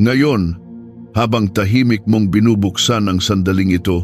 Ngayon, habang tahimik mong binubuksan ang sandaling ito,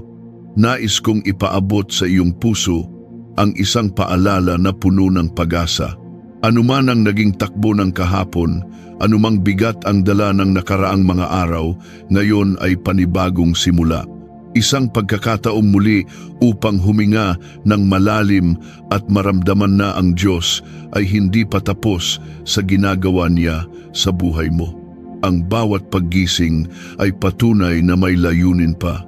nais kong ipaabot sa iyong puso ang isang paalala na puno ng pag-asa. Anuman ang naging takbo ng kahapon, anumang bigat ang dala ng nakaraang mga araw, ngayon ay panibagong simula. Isang pagkakataong muli upang huminga ng malalim at maramdaman na ang Diyos ay hindi pa tapos sa ginagawa niya sa buhay mo. Ang bawat paggising ay patunay na may layunin pa.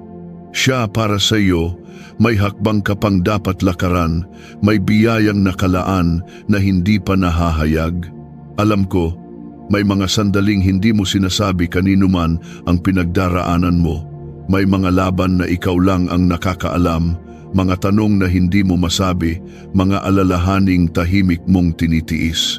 Siya para sa iyo, may hakbang ka pang dapat lakaran, may biyayang nakalaan na hindi pa nahahayag. Alam ko, may mga sandaling hindi mo sinasabi kanino man ang pinagdaraanan mo. May mga laban na ikaw lang ang nakakaalam, mga tanong na hindi mo masabi, mga alalahaning tahimik mong tinitiis.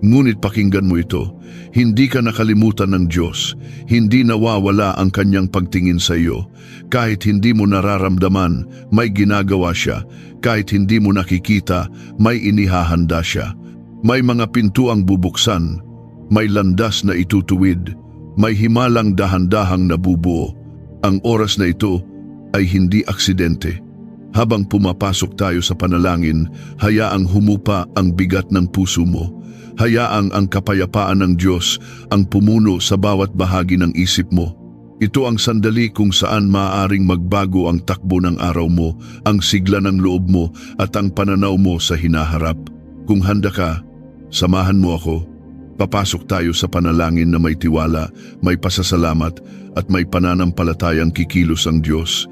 Ngunit pakinggan mo ito, hindi ka nakalimutan ng Diyos, hindi nawawala ang kanyang pagtingin sa iyo. Kahit hindi mo nararamdaman, may ginagawa siya. Kahit hindi mo nakikita, may inihahanda siya. May mga pintuang bubuksan, may landas na itutuwid, may himalang dahan-dahang nabubuo. Ang oras na ito ay hindi aksidente. Habang pumapasok tayo sa panalangin, hayaang humupa ang bigat ng puso mo. Hayaang ang kapayapaan ng Diyos ang pumuno sa bawat bahagi ng isip mo. Ito ang sandali kung saan maaaring magbago ang takbo ng araw mo, ang sigla ng loob mo at ang pananaw mo sa hinaharap. Kung handa ka, samahan mo ako. Papasok tayo sa panalangin na may tiwala, may pasasalamat at may pananampalatayang kikilos ang Diyos.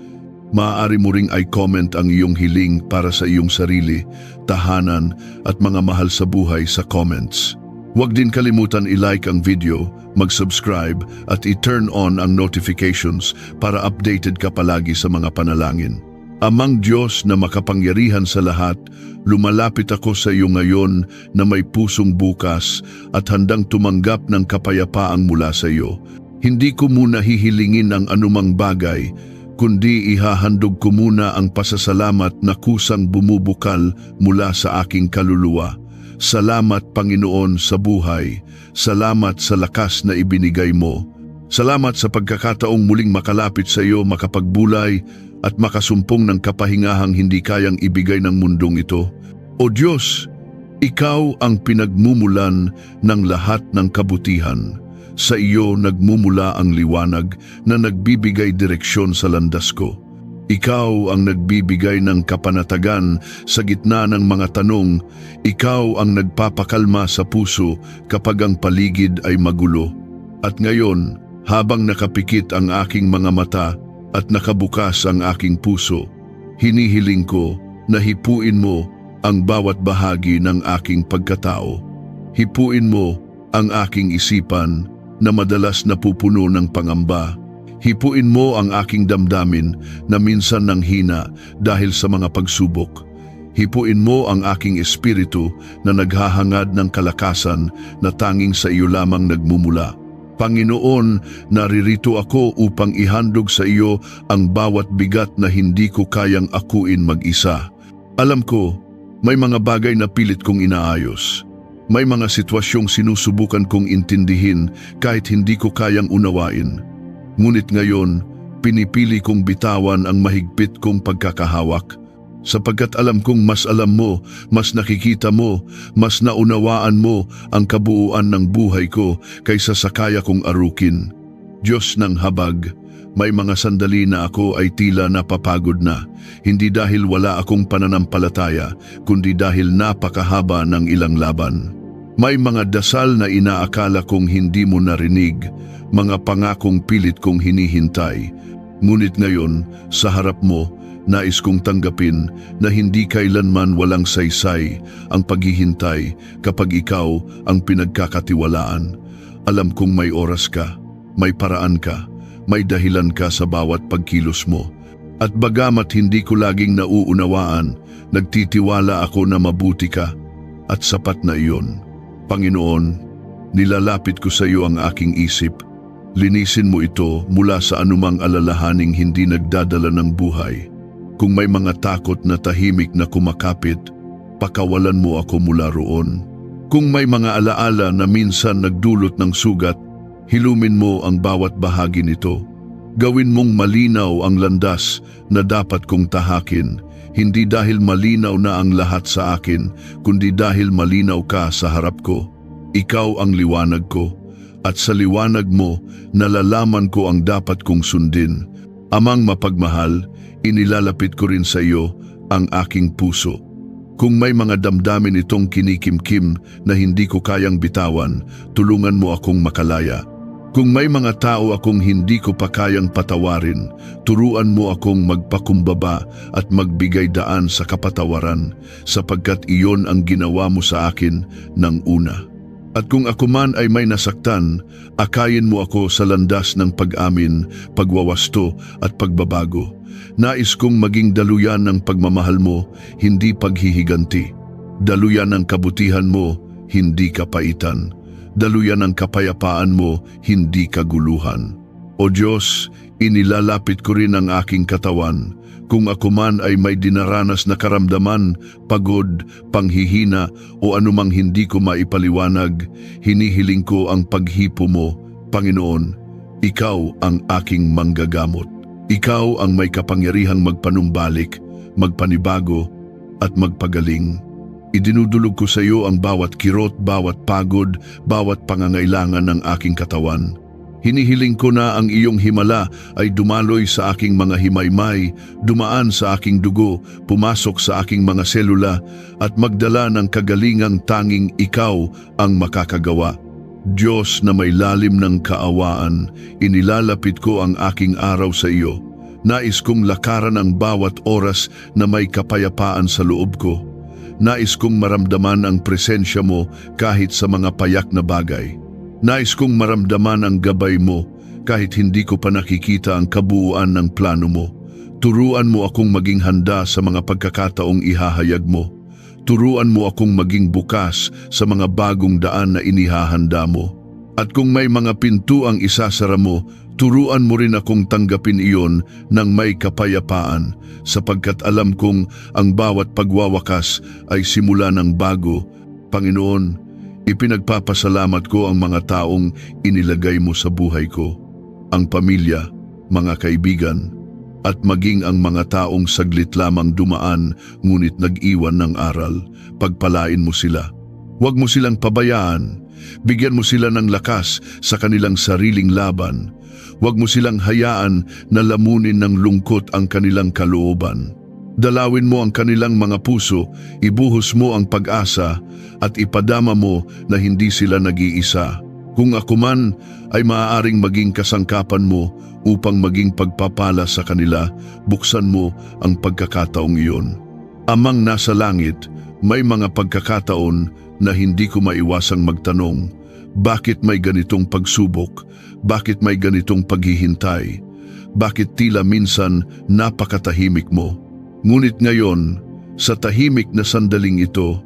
Maaari mo ring i-comment ang iyong hiling para sa iyong sarili, tahanan at mga mahal sa buhay sa comments. Huwag din kalimutan i-like ang video, mag-subscribe at i-turn on ang notifications para updated ka palagi sa mga panalangin. Amang Diyos na makapangyarihan sa lahat, lumalapit ako sa iyo ngayon na may pusong bukas at handang tumanggap ng kapayapaang mula sa iyo. Hindi ko muna hihilingin ang anumang bagay, kundi ihahandog ko muna ang pasasalamat na kusang bumubukal mula sa aking kaluluwa. Salamat Panginoon sa buhay, salamat sa lakas na ibinigay mo. Salamat sa pagkakataong muling makalapit sa iyo, makapagbulay at makasumpong ng kapahingahang hindi kayang ibigay ng mundong ito. O Diyos, Ikaw ang pinagmumulan ng lahat ng kabutihan. Sa iyo nagmumula ang liwanag na nagbibigay direksyon sa landas ko. Ikaw ang nagbibigay ng kapanatagan sa gitna ng mga tanong. Ikaw ang nagpapakalma sa puso kapag ang paligid ay magulo. At ngayon, habang nakapikit ang aking mga mata at nakabukas ang aking puso, hinihiling ko na hipuin mo ang bawat bahagi ng aking pagkatao. Hipuin mo ang aking isipan na madalas napupuno ng pangamba. Hipuin mo ang aking damdamin na minsan nanghina dahil sa mga pagsubok. Hipuin mo ang aking espiritu na naghahangad ng kalakasan na tanging sa iyo lamang nagmumula. Panginoon, naririto ako upang ihandog sa iyo ang bawat bigat na hindi ko kayang akuin mag-isa. Alam ko, may mga bagay na pilit kong inaayos. May mga sitwasyong sinusubukan kong intindihin kahit hindi ko kayang unawain. Ngunit ngayon, pinipili kong bitawan ang mahigpit kong pagkakahawak. Sapagkat alam kong mas alam mo, mas nakikita mo, mas naunawaan mo ang kabuuan ng buhay ko kaysa sa kaya kong arukin. Diyos ng habag, may mga sandali na ako ay tila napapagod na, hindi dahil wala akong pananampalataya, kundi dahil napakahaba ng ilang laban. May mga dasal na inaakala kong hindi mo narinig, mga pangakong pilit kong hinihintay. Ngunit ngayon, sa harap mo, nais kong tanggapin na hindi kailanman walang saysay ang paghihintay kapag ikaw ang pinagkakatiwalaan. Alam kong may oras ka, may paraan ka, may dahilan ka sa bawat pagkilos mo. At bagamat hindi ko laging nauunawaan, nagtitiwala ako na mabuti ka at sapat na iyon. Panginoon, nilalapit ko sa iyo ang aking isip. Linisin mo ito mula sa anumang alalahaning hindi nagdadala ng buhay. Kung may mga takot na tahimik na kumakapit, pakawalan mo ako mula roon. Kung may mga alaala na minsan nagdulot ng sugat, Hilumin mo ang bawat bahagi nito. Gawin mong malinaw ang landas na dapat kong tahakin, hindi dahil malinaw na ang lahat sa akin, kundi dahil malinaw ka sa harap ko. Ikaw ang liwanag ko, at sa liwanag mo, nalalaman ko ang dapat kong sundin. Amang mapagmahal, inilalapit ko rin sa iyo ang aking puso. Kung may mga damdamin itong kinikimkim na hindi ko kayang bitawan, tulungan mo akong makalaya. Kung may mga tao akong hindi ko pa kayang patawarin, turuan mo akong magpakumbaba at magbigay daan sa kapatawaran, sapagkat iyon ang ginawa mo sa akin ng una. At kung ako man ay may nasaktan, akayin mo ako sa landas ng pag-amin, pagwawasto at pagbabago. Nais kong maging daluyan ng pagmamahal mo, hindi paghihiganti. Daluyan ng kabutihan mo, hindi kapaitan. Daluyan ng kapayapaan mo, hindi kaguluhan. O Diyos, inilalapit ko rin ang aking katawan. Kung ako man ay may dinaranas na karamdaman, pagod, panghihina o anumang hindi ko maipaliwanag, hinihiling ko ang paghipo mo. Panginoon, Ikaw ang aking manggagamot. Ikaw ang may kapangyarihang magpanumbalik, magpanibago at magpagaling. Idinudulog ko sa iyo ang bawat kirot, bawat pagod, bawat pangangailangan ng aking katawan. Hinihiling ko na ang iyong himala ay dumaloy sa aking mga himaymay, dumaan sa aking dugo, pumasok sa aking mga selula at magdala ng kagalingang tanging ikaw ang makakagawa. Diyos na may lalim ng kaawaan, inilalapit ko ang aking araw sa iyo. Nais kong lakaran ang bawat oras na may kapayapaan sa loob ko. Nais kong maramdaman ang presensya mo kahit sa mga payak na bagay. Nais kong maramdaman ang gabay mo kahit hindi ko pa nakikita ang kabuuan ng plano mo. Turuan mo akong maging handa sa mga pagkakataong ihahayag mo. Turuan mo akong maging bukas sa mga bagong daan na inihahanda mo. At kung may mga pintuang isasara mo, turuan mo rin akong tanggapin iyon ng may kapayapaan, sapagkat alam kong ang bawat pagwawakas ay simula ng bago. Panginoon, ipinagpapasalamat ko ang mga taong inilagay mo sa buhay ko, ang pamilya, mga kaibigan, at maging ang mga taong saglit lamang dumaan ngunit nag-iwan ng aral. Pagpalain mo sila. Huwag mo silang pabayaan. Bigyan mo sila ng lakas sa kanilang sariling laban. Huwag mo silang hayaan na lamunin ng lungkot ang kanilang kalooban. Dalawin mo ang kanilang mga puso, ibuhos mo ang pag-asa at ipadama mo na hindi sila nag-iisa. Kung ako man ay maaaring maging kasangkapan mo upang maging pagpapala sa kanila, buksan mo ang pagkakataong iyon. Amang nasa langit, may mga pagkakataon na hindi ko maiwasang magtanong, bakit may ganitong pagsubok? Bakit may ganitong paghihintay? Bakit tila minsan napakatahimik mo? Ngunit ngayon, sa tahimik na sandaling ito,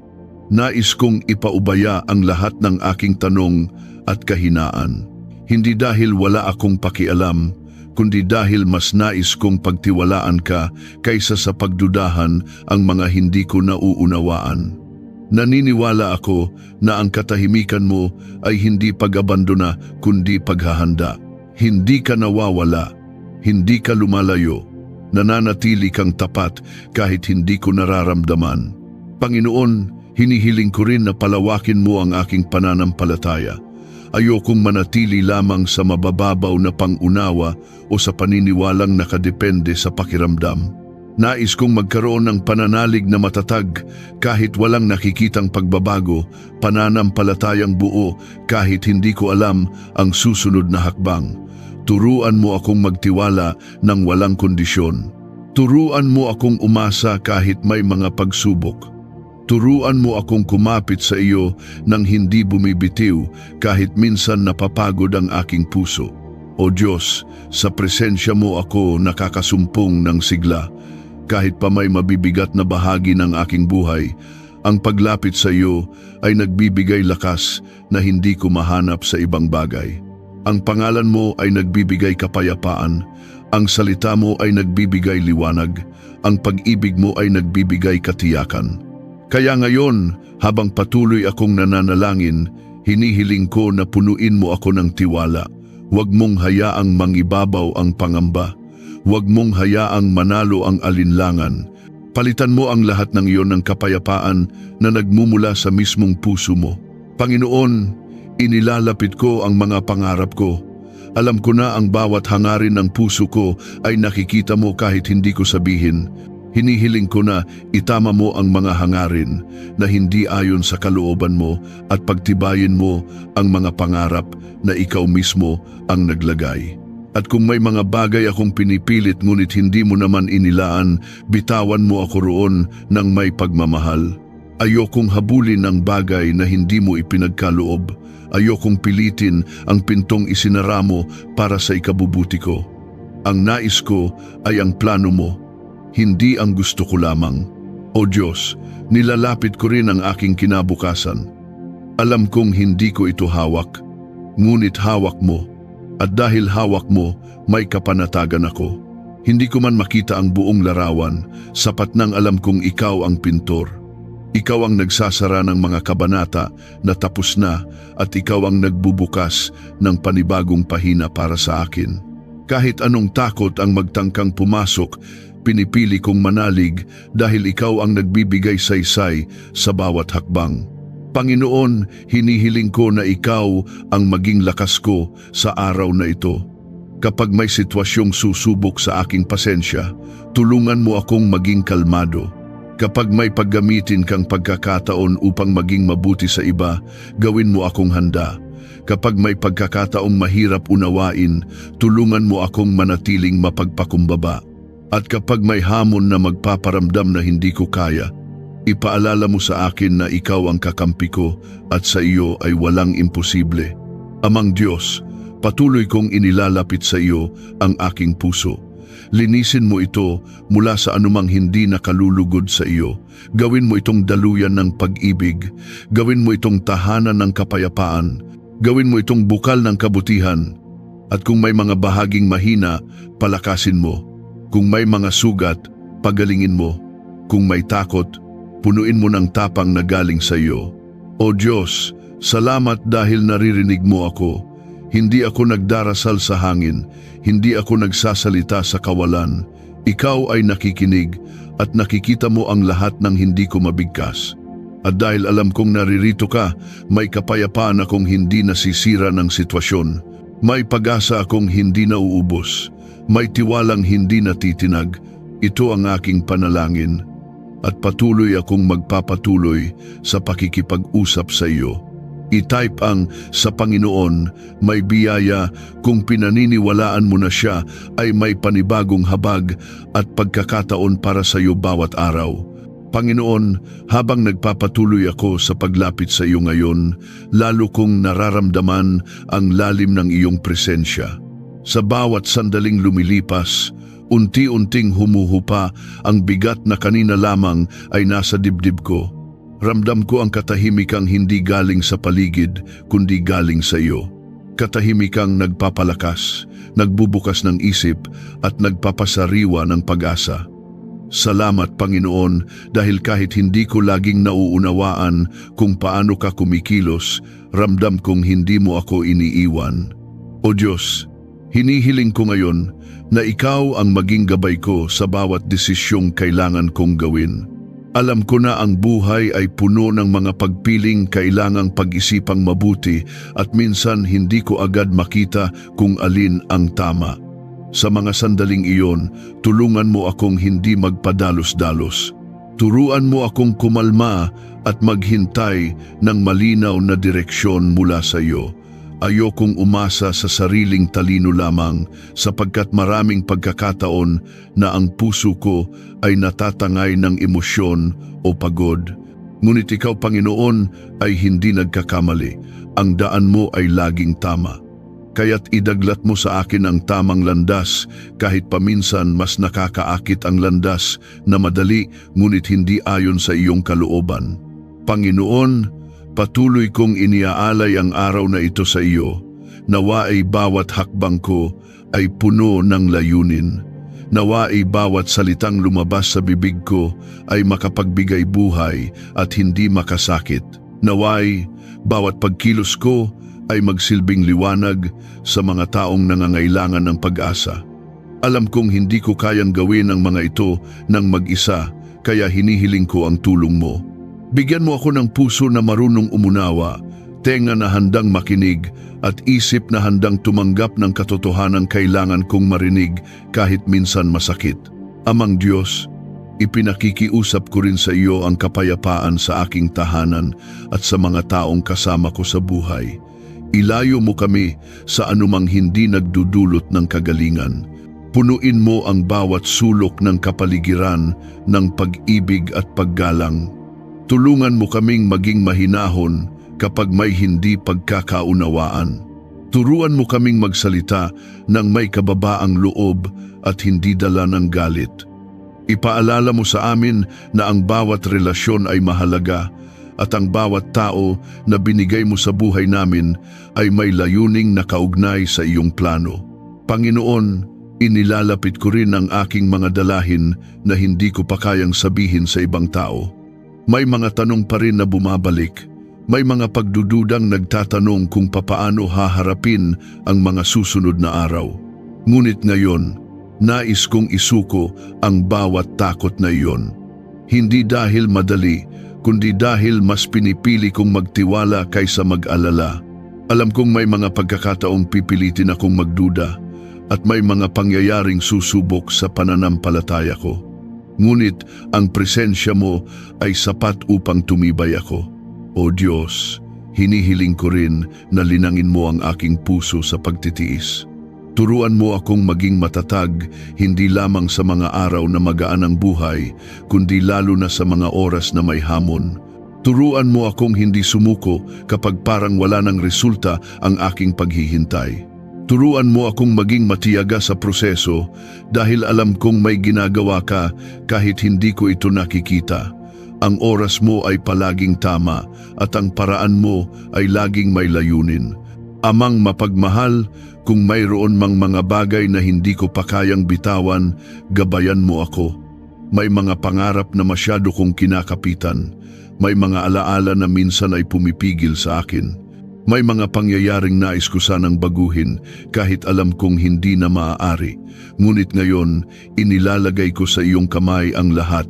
nais kong ipaubaya ang lahat ng aking tanong at kahinaan. Hindi dahil wala akong pakialam, kundi dahil mas nais kong pagtiwalaan ka kaysa sa pagdudahan ang mga hindi ko nauunawaan. Naniniwala ako na ang katahimikan mo ay hindi pag-abandona kundi paghahanda. Hindi ka nawawala, hindi ka lumalayo, nananatili kang tapat kahit hindi ko nararamdaman. Panginoon, hinihiling ko rin na palawakin mo ang aking pananampalataya. Ayokong manatili lamang sa mabababaw na pangunawa o sa paniniwalang nakadepende sa pakiramdam. Nais kong magkaroon ng pananalig na matatag kahit walang nakikitang pagbabago, pananampalatayang buo kahit hindi ko alam ang susunod na hakbang. Turuan mo akong magtiwala ng walang kondisyon. Turuan mo akong umasa kahit may mga pagsubok. Turuan mo akong kumapit sa iyo nang hindi bumibitiw kahit minsan napapagod ang aking puso. O Diyos, sa presensya mo ako nakakasumpong ng sigla. Kahit pa may mabibigat na bahagi ng aking buhay, ang paglapit sa iyo ay nagbibigay lakas na hindi ko mahanap sa ibang bagay. Ang pangalan mo ay nagbibigay kapayapaan, ang salita mo ay nagbibigay liwanag, ang pag-ibig mo ay nagbibigay katiyakan. Kaya ngayon, habang patuloy akong nananalangin, Hinihiling ko na punuin mo ako ng tiwala. Huwag mong hayaang mangibabaw ang pangamba. Huwag mong hayaang manalo ang alinlangan. Palitan mo ang lahat ng iyon ng kapayapaan na nagmumula sa mismong puso mo. Panginoon, inilalapit ko ang mga pangarap ko. Alam ko na ang bawat hangarin ng puso ko ay nakikita mo kahit hindi ko sabihin. Hinihiling ko na itama mo ang mga hangarin na hindi ayon sa kalooban mo at pagtibayin mo ang mga pangarap na ikaw mismo ang naglagay. At kung may mga bagay akong pinipilit ngunit hindi mo naman inilaan, bitawan mo ako roon ng may pagmamahal. Ayokong habulin ang bagay na hindi mo ipinagkaloob. Ayokong pilitin ang pintong isinara mo para sa ikabubuti ko. Ang nais ko ay ang plano mo, hindi ang gusto ko lamang. O Diyos, nilalapit ko rin ang aking kinabukasan. Alam kong hindi ko ito hawak, ngunit hawak mo. At dahil hawak mo, may kapanatagan ako. Hindi ko man makita ang buong larawan, sapat nang alam kong ikaw ang pintor. Ikaw ang nagsasara ng mga kabanata na tapos na at ikaw ang nagbubukas ng panibagong pahina para sa akin. Kahit anong takot ang magtangkang pumasok, pinipili kong manalig dahil ikaw ang nagbibigay saysay sa bawat hakbang. Panginoon, hinihiling ko na ikaw ang maging lakas ko sa araw na ito. Kapag may sitwasyong susubok sa aking pasensya, tulungan mo akong maging kalmado. Kapag may paggamitin kang pagkakataon upang maging mabuti sa iba, gawin mo akong handa. Kapag may pagkakataong mahirap unawain, tulungan mo akong manatiling mapagpakumbaba. At kapag may hamon na magpaparamdam na hindi ko kaya, ipaalala mo sa akin na ikaw ang kakampi ko at sa iyo ay walang imposible. Amang Diyos, patuloy kong inilalapit sa iyo ang aking puso. Linisin mo ito mula sa anumang hindi nakalulugod sa iyo. Gawin mo itong daluyan ng pag-ibig. Gawin mo itong tahanan ng kapayapaan. Gawin mo itong bukal ng kabutihan. At kung may mga bahaging mahina, palakasin mo. Kung may mga sugat, pagalingin mo. Kung may takot, punuin mo ng tapang na galing sa iyo. O Diyos, salamat dahil naririnig mo ako. Hindi ako nagdarasal sa hangin, hindi ako nagsasalita sa kawalan. Ikaw ay nakikinig at nakikita mo ang lahat ng hindi ko mabigkas. At dahil alam kong naririto ka, may kapayapaan akong hindi nasisira ng sitwasyon. May pag-asa akong hindi nauubos. May tiwalang hindi natitinag. Ito ang aking panalangin. At patuloy akong magpapatuloy sa pakikipag-usap sa iyo. I-type ang sa Panginoon, may biyaya, kung pinaniniwalaan mo na siya ay may panibagong habag at pagkakataon para sa iyo bawat araw. Panginoon, habang nagpapatuloy ako sa paglapit sa iyo ngayon, lalo kong nararamdaman ang lalim ng iyong presensya. Sa bawat sandaling lumilipas, unti-unting humuhupa ang bigat na kanina lamang ay nasa dibdib ko. Ramdam ko ang katahimikang hindi galing sa paligid, kundi galing sa iyo. Katahimikang nagpapalakas, nagbubukas ng isip at nagpapasariwa ng pag-asa. Salamat Panginoon dahil kahit hindi ko laging nauunawaan kung paano ka kumikilos, ramdam kong hindi mo ako iniiwan. O Diyos, hinihiling ko ngayon na ikaw ang maging gabay ko sa bawat desisyong kailangan kong gawin. Alam ko na ang buhay ay puno ng mga pagpiling kailangang pag-isipang mabuti at minsan hindi ko agad makita kung alin ang tama. Sa mga sandaling iyon, tulungan mo akong hindi magpadalos-dalos. Turuan mo akong kumalma at maghintay ng malinaw na direksyon mula sa iyo. Ayokong umasa sa sariling talino lamang sapagkat maraming pagkakataon na ang puso ko ay natatangay ng emosyon o pagod. Ngunit ikaw, Panginoon, ay hindi nagkakamali. Ang daan mo ay laging tama. Kaya't idaglat mo sa akin ang tamang landas kahit paminsan mas nakakaakit ang landas na madali ngunit hindi ayon sa iyong kalooban. Panginoon, patuloy kong iniaalay ang araw na ito sa iyo. Nawa ay bawat hakbang ko ay puno ng layunin. Nawa ay bawat salitang lumabas sa bibig ko ay makapagbigay buhay at hindi makasakit. Naway, bawat pagkilos ko ay magsilbing liwanag sa mga taong nangangailangan ng pag-asa. Alam kong hindi ko kayang gawin ang mga ito ng mag-isa, kaya hinihiling ko ang tulong mo. Bigyan mo ako ng puso na marunong umunawa, tenga na handang makinig, at isip na handang tumanggap ng katotohanan kailangan kong marinig kahit minsan masakit. Amang Diyos, ipinakikiusap ko rin sa iyo ang kapayapaan sa aking tahanan at sa mga taong kasama ko sa buhay. Ilayo mo kami sa anumang hindi nagdudulot ng kagalingan. Punuin mo ang bawat sulok ng kapaligiran ng pag-ibig at paggalang. Tulungan mo kaming maging mahinahon kapag may hindi pagkakaunawaan. Turuan mo kaming magsalita ng may kababaang loob at hindi dala ng galit. Ipaalala mo sa amin na ang bawat relasyon ay mahalaga at ang bawat tao na binigay mo sa buhay namin ay may layuning nakaugnay sa iyong plano. Panginoon, inilalapit ko rin ang aking mga dalahin na hindi ko pa kayang sabihin sa ibang tao. May mga tanong pa rin na bumabalik. May mga pagdududang nagtatanong kung papaano haharapin ang mga susunod na araw. Ngunit ngayon, nais kong isuko ang bawat takot na iyon. Hindi dahil madali, kundi dahil mas pinipili kong magtiwala kaysa mag-alala. Alam kong may mga pagkakataong pipilitin akong magduda at may mga pangyayaring susubok sa pananampalataya ko. Ngunit ang presensya mo ay sapat upang tumibay ako. O Diyos, hinihiling ko rin na linangin mo ang aking puso sa pagtitiis. Turuan mo akong maging matatag, hindi lamang sa mga araw na magaan ang buhay, kundi lalo na sa mga oras na may hamon. Turuan mo akong hindi sumuko kapag parang wala ng resulta ang aking paghihintay. Turuan mo akong maging matiyaga sa proseso dahil alam kong may ginagawa ka kahit hindi ko ito nakikita. Ang oras mo ay palaging tama at ang paraan mo ay laging may layunin. Amang mapagmahal, kung mayroon mang mga bagay na hindi ko pa kayang bitawan, gabayan mo ako. May mga pangarap na masyado kong kinakapitan. May mga alaala na minsan ay pumipigil sa akin. May mga pangyayaring nais ko sanang baguhin kahit alam kong hindi na maaari. Ngunit ngayon, inilalagay ko sa iyong kamay ang lahat.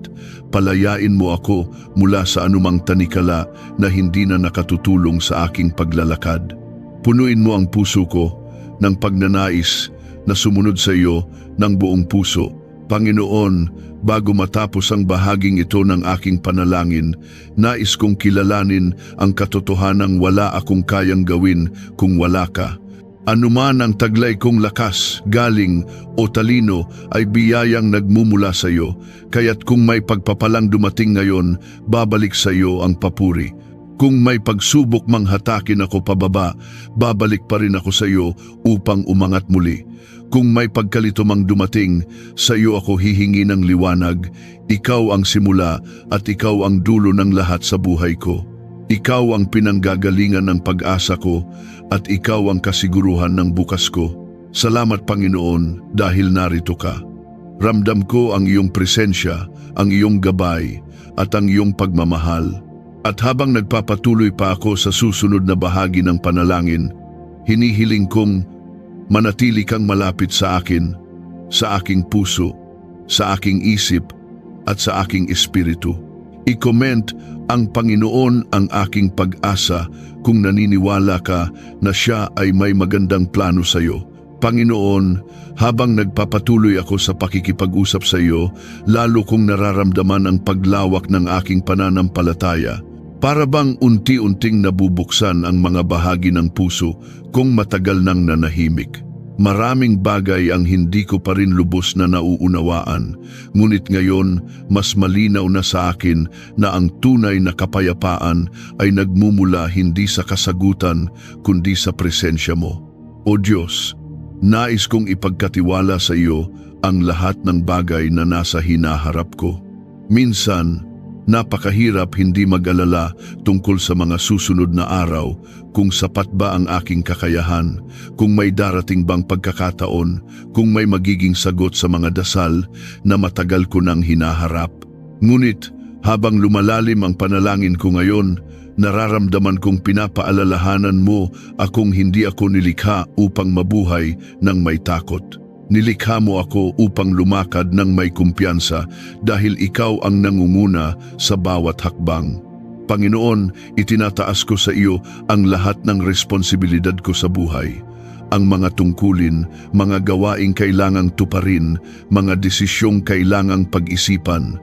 Palayain mo ako mula sa anumang tanikala na hindi na nakatutulong sa aking paglalakad. Punuin mo ang puso ko ng pagnanais na sumunod sa iyo ng buong puso. Panginoon, bago matapos ang bahaging ito ng aking panalangin, nais kong kilalanin ang katotohanang wala akong kayang gawin kung wala ka. Anuman ang taglay kong lakas, galing o talino ay biyayang nagmumula sa iyo, kaya't kung may pagpapalang dumating ngayon, babalik sa iyo ang papuri. Kung may pagsubok mang hatakin ako pababa, babalik pa rin ako sa iyo upang umangat muli. Kung may pagkalito mang dumating, sa iyo ako hihingi ng liwanag. Ikaw ang simula at ikaw ang dulo ng lahat sa buhay ko. Ikaw ang pinanggagalingan ng pag-asa ko at ikaw ang kasiguruhan ng bukas ko. Salamat Panginoon dahil narito ka. Ramdam ko ang iyong presensya, ang iyong gabay at ang iyong pagmamahal. At habang nagpapatuloy pa ako sa susunod na bahagi ng panalangin, hinihiling kong manatili kang malapit sa akin, sa aking puso, sa aking isip, at sa aking espiritu. I-comment ang Panginoon ang aking pag-asa kung naniniwala ka na siya ay may magandang plano sa iyo. Panginoon, habang nagpapatuloy ako sa pakikipag-usap sa iyo, lalo kong nararamdaman ang paglawak ng aking pananampalataya. Para bang unti-unting nabubuksan ang mga bahagi ng puso kung matagal nang nanahimik. Maraming bagay ang hindi ko pa rin lubos na nauunawaan, ngunit ngayon mas malinaw na sa akin na ang tunay na kapayapaan ay nagmumula hindi sa kasagutan kundi sa presensya mo. O Diyos, nais kong ipagkatiwala sa iyo ang lahat ng bagay na nasa hinaharap ko. Minsan, napakahirap hindi mag-alala tungkol sa mga susunod na araw, kung sapat ba ang aking kakayahan, kung may darating bang pagkakataon, kung may magiging sagot sa mga dasal na matagal ko nang hinaharap. Ngunit habang lumalalim ang panalangin ko ngayon, Nararamdaman kong pinapaalalahanan mo akong hindi ako nilikha upang mabuhay ng may takot. Nilikha mo ako upang lumakad ng may kumpiyansa dahil ikaw ang nangunguna sa bawat hakbang. Panginoon, itinataas ko sa iyo ang lahat ng responsibilidad ko sa buhay. Ang mga tungkulin, mga gawaing kailangang tuparin, mga desisyong kailangang pag-isipan.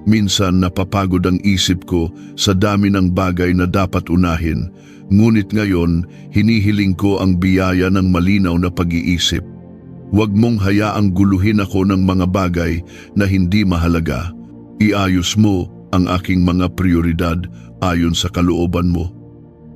Minsan napapagod ang isip ko sa dami ng bagay na dapat unahin, ngunit ngayon hinihiling ko ang biyaya ng malinaw na pag-iisip. Huwag mong hayaang guluhin ako ng mga bagay na hindi mahalaga. Iayos mo ang aking mga prioridad ayon sa kalooban mo.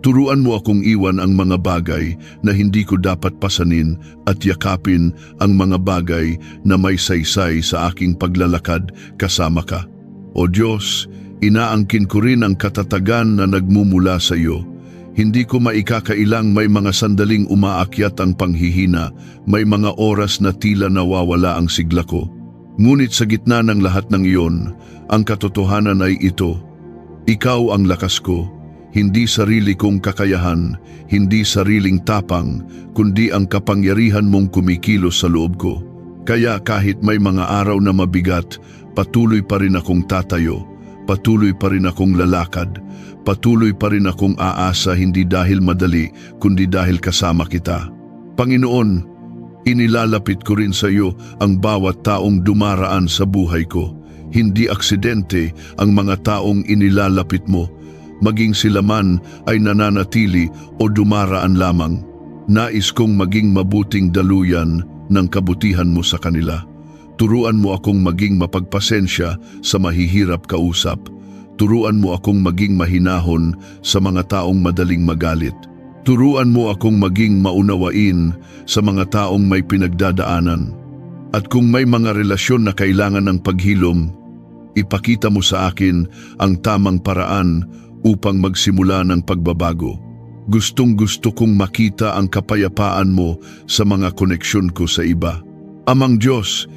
Turuan mo akong iwan ang mga bagay na hindi ko dapat pasanin at yakapin ang mga bagay na may saysay sa aking paglalakad kasama ka. O Diyos, inaangkin ko rin ang katatagan na nagmumula sa iyo. Hindi ko maikakailang may mga sandaling umaakyat ang panghihina, may mga oras na tila nawawala ang sigla ko. Ngunit sa gitna ng lahat ng iyon, ang katotohanan ay ito. Ikaw ang lakas ko, hindi sarili kong kakayahan, hindi sariling tapang, kundi ang kapangyarihan mong kumikilos sa loob ko. Kaya kahit may mga araw na mabigat, patuloy pa rin akong tatayo, patuloy pa rin akong lalakad, patuloy pa rin akong aasa hindi dahil madali, kundi dahil kasama kita. Panginoon, inilalapit ko rin sa iyo ang bawat taong dumaraan sa buhay ko. Hindi aksidente ang mga taong inilalapit mo, maging sila man ay nananatili o dumaraan lamang. Nais kong maging mabuting daluyan ng kabutihan mo sa kanila. Turuan mo akong maging mapagpasensya sa mahihirap kausap. Turuan mo akong maging mahinahon sa mga taong madaling magalit. Turuan mo akong maging maunawain sa mga taong may pinagdadaanan. At kung may mga relasyon na kailangan ng paghilom, ipakita mo sa akin ang tamang paraan upang magsimula ng pagbabago. Gustong-gusto kong makita ang kapayapaan mo sa mga koneksyon ko sa iba. Amang Diyos,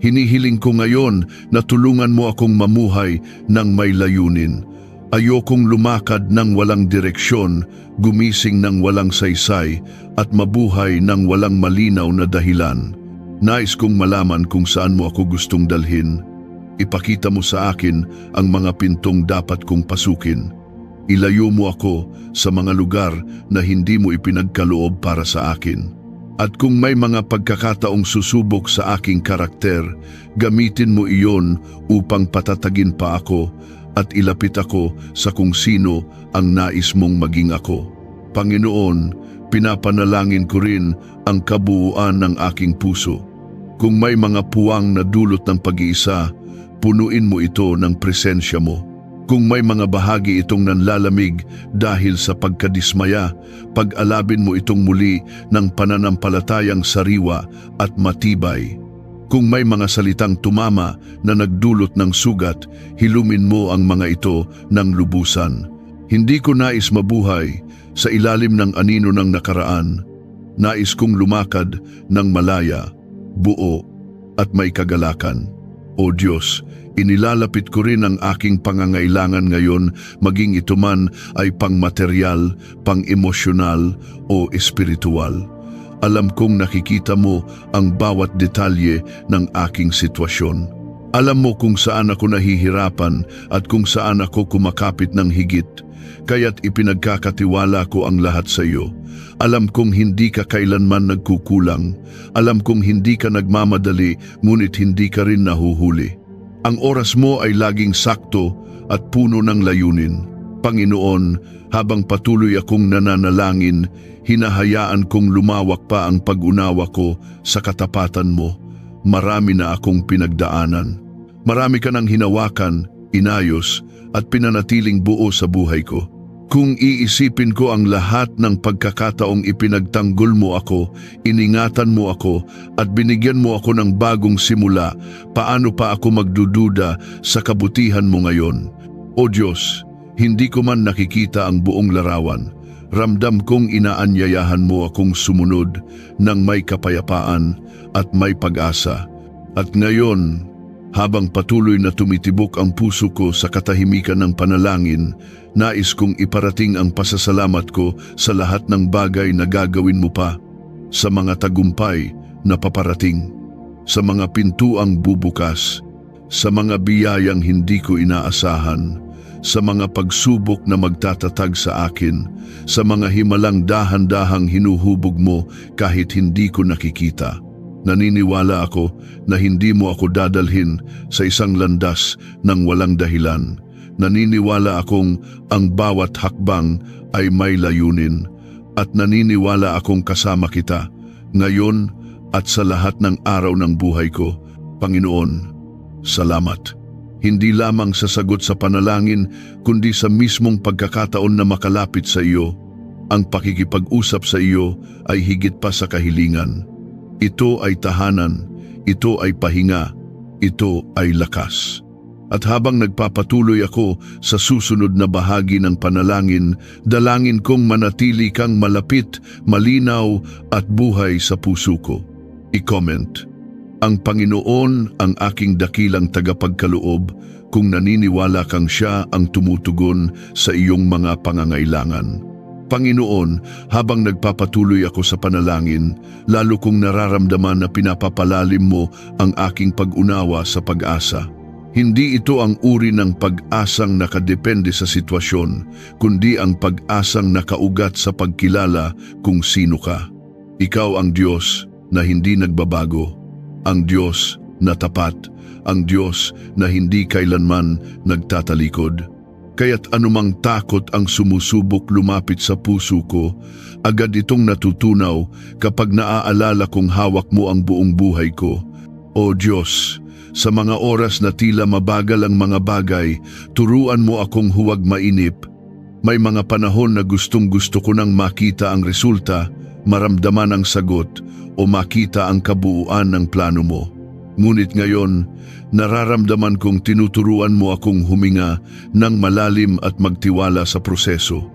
hinihiling ko ngayon na tulungan mo akong mamuhay ng may layunin. Ayokong lumakad ng walang direksyon, gumising ng walang saysay, at mabuhay ng walang malinaw na dahilan. Nais kong malaman kung saan mo ako gustong dalhin. Ipakita mo sa akin ang mga pintong dapat kong pasukin. Ilayo mo ako sa mga lugar na hindi mo ipinagkaloob para sa akin. At kung may mga pagkakataong susubok sa aking karakter, gamitin mo iyon upang patatagin pa ako at ilapit ako sa kung sino ang nais mong maging ako. Panginoon, pinapanalangin ko rin ang kabuuan ng aking puso. Kung may mga puwang na dulot ng pag-iisa, punuin mo ito ng presensya mo. Kung may mga bahagi itong nanlalamig dahil sa pagkadismaya, pag-alabin mo itong muli ng pananampalatayang sariwa at matibay. Kung may mga salitang tumama na nagdulot ng sugat, hilumin mo ang mga ito ng lubusan. Hindi ko nais mabuhay sa ilalim ng anino ng nakaraan. Nais kong lumakad ng malaya, buo at may kagalakan. O Diyos, inilalapit ko rin ang aking pangangailangan ngayon, maging ito man ay pang-material, pang-emosyonal o espiritual. Alam kong nakikita mo ang bawat detalye ng aking sitwasyon. Alam mo kung saan ako nahihirapan at kung saan ako kumakapit ng higit, kaya't ipinagkakatiwala ko ang lahat sa iyo. Alam kong hindi ka kailanman nagkukulang. Alam kong hindi ka nagmamadali, ngunit hindi ka rin nahuhuli. Ang oras mo ay laging sakto at puno ng layunin. Panginoon, habang patuloy akong nananalangin, hinahayaan kong lumawak pa ang pag-unawa ko sa katapatan mo. Marami na akong pinagdaanan. Marami ka nang hinawakan, inayos, at pinanatiling buo sa buhay ko. Kung iisipin ko ang lahat ng pagkakataong ipinagtanggol mo ako, iningatan mo ako, at binigyan mo ako ng bagong simula, paano pa ako magdududa sa kabutihan mo ngayon? O Diyos, hindi ko man nakikita ang buong larawan. Ramdam kong inaanyayahan mo akong sumunod ng may kapayapaan at may pag-asa. At ngayon, Habang patuloy na tumitibok ang puso ko sa katahimikan ng panalangin, nais kong iparating ang pasasalamat ko sa lahat ng bagay na gagawin mo pa, sa mga tagumpay na paparating, sa mga pintuang bubukas, sa mga biyayang hindi ko inaasahan, sa mga pagsubok na magtatatag sa akin, sa mga himalang dahan-dahang hinuhubog mo kahit hindi ko nakikita. Naniniwala ako na hindi mo ako dadalhin sa isang landas ng walang dahilan. Naniniwala akong ang bawat hakbang ay may layunin at naniniwala akong kasama kita ngayon at sa lahat ng araw ng buhay ko. Panginoon, salamat. Hindi lamang sa sagot sa panalangin kundi sa mismong pagkakataon na makalapit sa iyo. Ang pakikipag-usap sa iyo ay higit pa sa kahilingan. Ito ay tahanan, ito ay pahinga, ito ay lakas. At habang nagpapatuloy ako sa susunod na bahagi ng panalangin, dalangin kong manatili kang malapit, malinaw at buhay sa puso ko. I-comment, ang Panginoon ang aking dakilang tagapagkaloob kung naniniwala kang siya ang tumutugon sa iyong mga pangangailangan. Panginoon, habang nagpapatuloy ako sa panalangin, lalo kong nararamdaman na pinapapalalim mo ang aking pag-unawa sa pag-asa. Hindi ito ang uri ng pag-asang nakadepende sa sitwasyon, kundi ang pag-asang nakaugat sa pagkilala kung sino ka. Ikaw ang Diyos na hindi nagbabago, ang Diyos na tapat, ang Diyos na hindi kailanman nagtatalikod. Kaya't anumang takot ang sumusubok lumapit sa puso ko, agad itong natutunaw kapag naaalala kong hawak mo ang buong buhay ko. O Diyos, sa mga oras na tila mabagal ang mga bagay, turuan mo akong huwag mainip. May mga panahon na gustong-gusto ko nang makita ang resulta, maramdaman ang sagot, o makita ang kabuuan ng plano mo. Ngunit ngayon, nararamdaman kong tinuturuan mo akong huminga ng malalim at magtiwala sa proseso.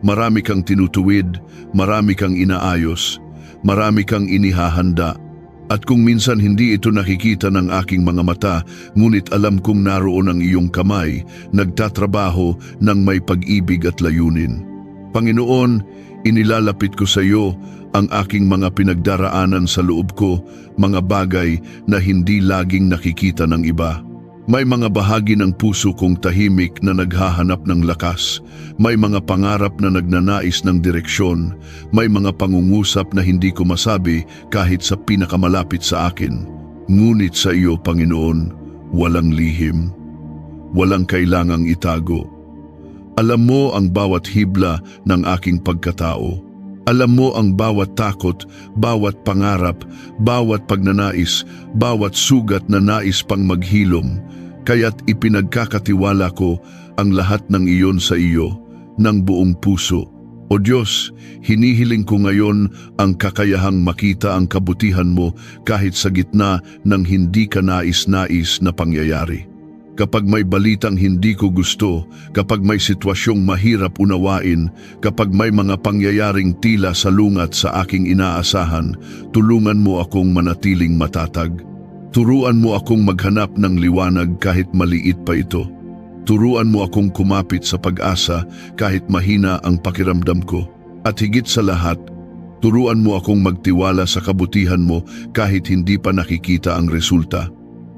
Marami kang tinutuwid, marami kang inaayos, marami kang inihahanda. At kung minsan hindi ito nakikita ng aking mga mata, ngunit alam kong naroon ang iyong kamay, nagtatrabaho ng may pag-ibig at layunin. Panginoon, inilalapit ko sa iyo ang aking mga pinagdaraanan sa loob ko, mga bagay na hindi laging nakikita ng iba. May mga bahagi ng puso kong tahimik na naghahanap ng lakas. May mga pangarap na nagnanais ng direksyon. May mga pangungusap na hindi ko masabi kahit sa pinakamalapit sa akin. Ngunit sa iyo, Panginoon, walang lihim. Walang kailangang itago. Alam mo ang bawat hibla ng aking pagkatao. Alam mo ang bawat takot, bawat pangarap, bawat pagnanais, bawat sugat na nais pang maghilom. Kaya't ipinagkakatiwala ko ang lahat ng iyon sa iyo, ng buong puso. O Diyos, hinihiling ko ngayon ang kakayahang makita ang kabutihan mo kahit sa gitna ng hindi ka nais-nais na pangyayari. Kapag may balitang hindi ko gusto, kapag may sitwasyong mahirap unawain, kapag may mga pangyayaring tila salungat sa aking inaasahan, tulungan mo akong manatiling matatag. Turuan mo akong maghanap ng liwanag kahit maliit pa ito. Turuan mo akong kumapit sa pag-asa kahit mahina ang pakiramdam ko. At higit sa lahat, turuan mo akong magtiwala sa kabutihan mo kahit hindi pa nakikita ang resulta.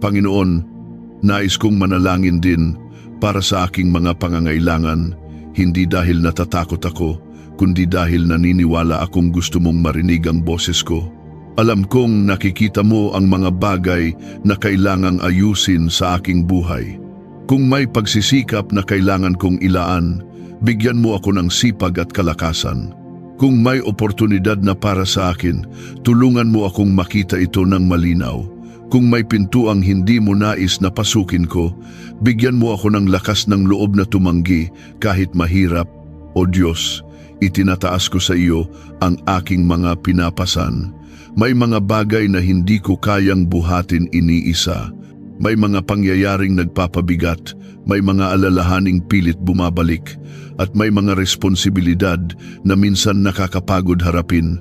Panginoon, nais kong manalangin din para sa aking mga pangangailangan, hindi dahil natatakot ako, kundi dahil naniniwala akong gusto mong marinig ang boses ko. Alam kong nakikita mo ang mga bagay na kailangang ayusin sa aking buhay. Kung may pagsisikap na kailangan kong ilaan, bigyan mo ako ng sipag at kalakasan. Kung may oportunidad na para sa akin, tulungan mo akong makita ito ng malinaw. Kung may pintuang hindi mo nais na pasukin ko, bigyan mo ako ng lakas ng loob na tumanggi kahit mahirap. O Diyos, itinataas ko sa iyo ang aking mga pinapasan. May mga bagay na hindi ko kayang buhatin iniisa. May mga pangyayaring nagpapabigat, may mga alalahaning pilit bumabalik, at may mga responsibilidad na minsan nakakapagod harapin.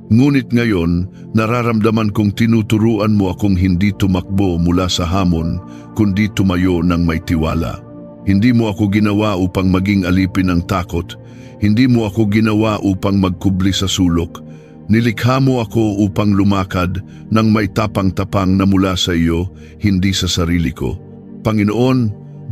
Ngunit ngayon, nararamdaman kong tinuturuan mo akong hindi tumakbo mula sa hamon, kundi tumayo ng may tiwala. Hindi mo ako ginawa upang maging alipin ng takot. Hindi mo ako ginawa upang magkubli sa sulok. Nilikha mo ako upang lumakad ng may tapang-tapang na mula sa iyo, hindi sa sarili ko. Panginoon,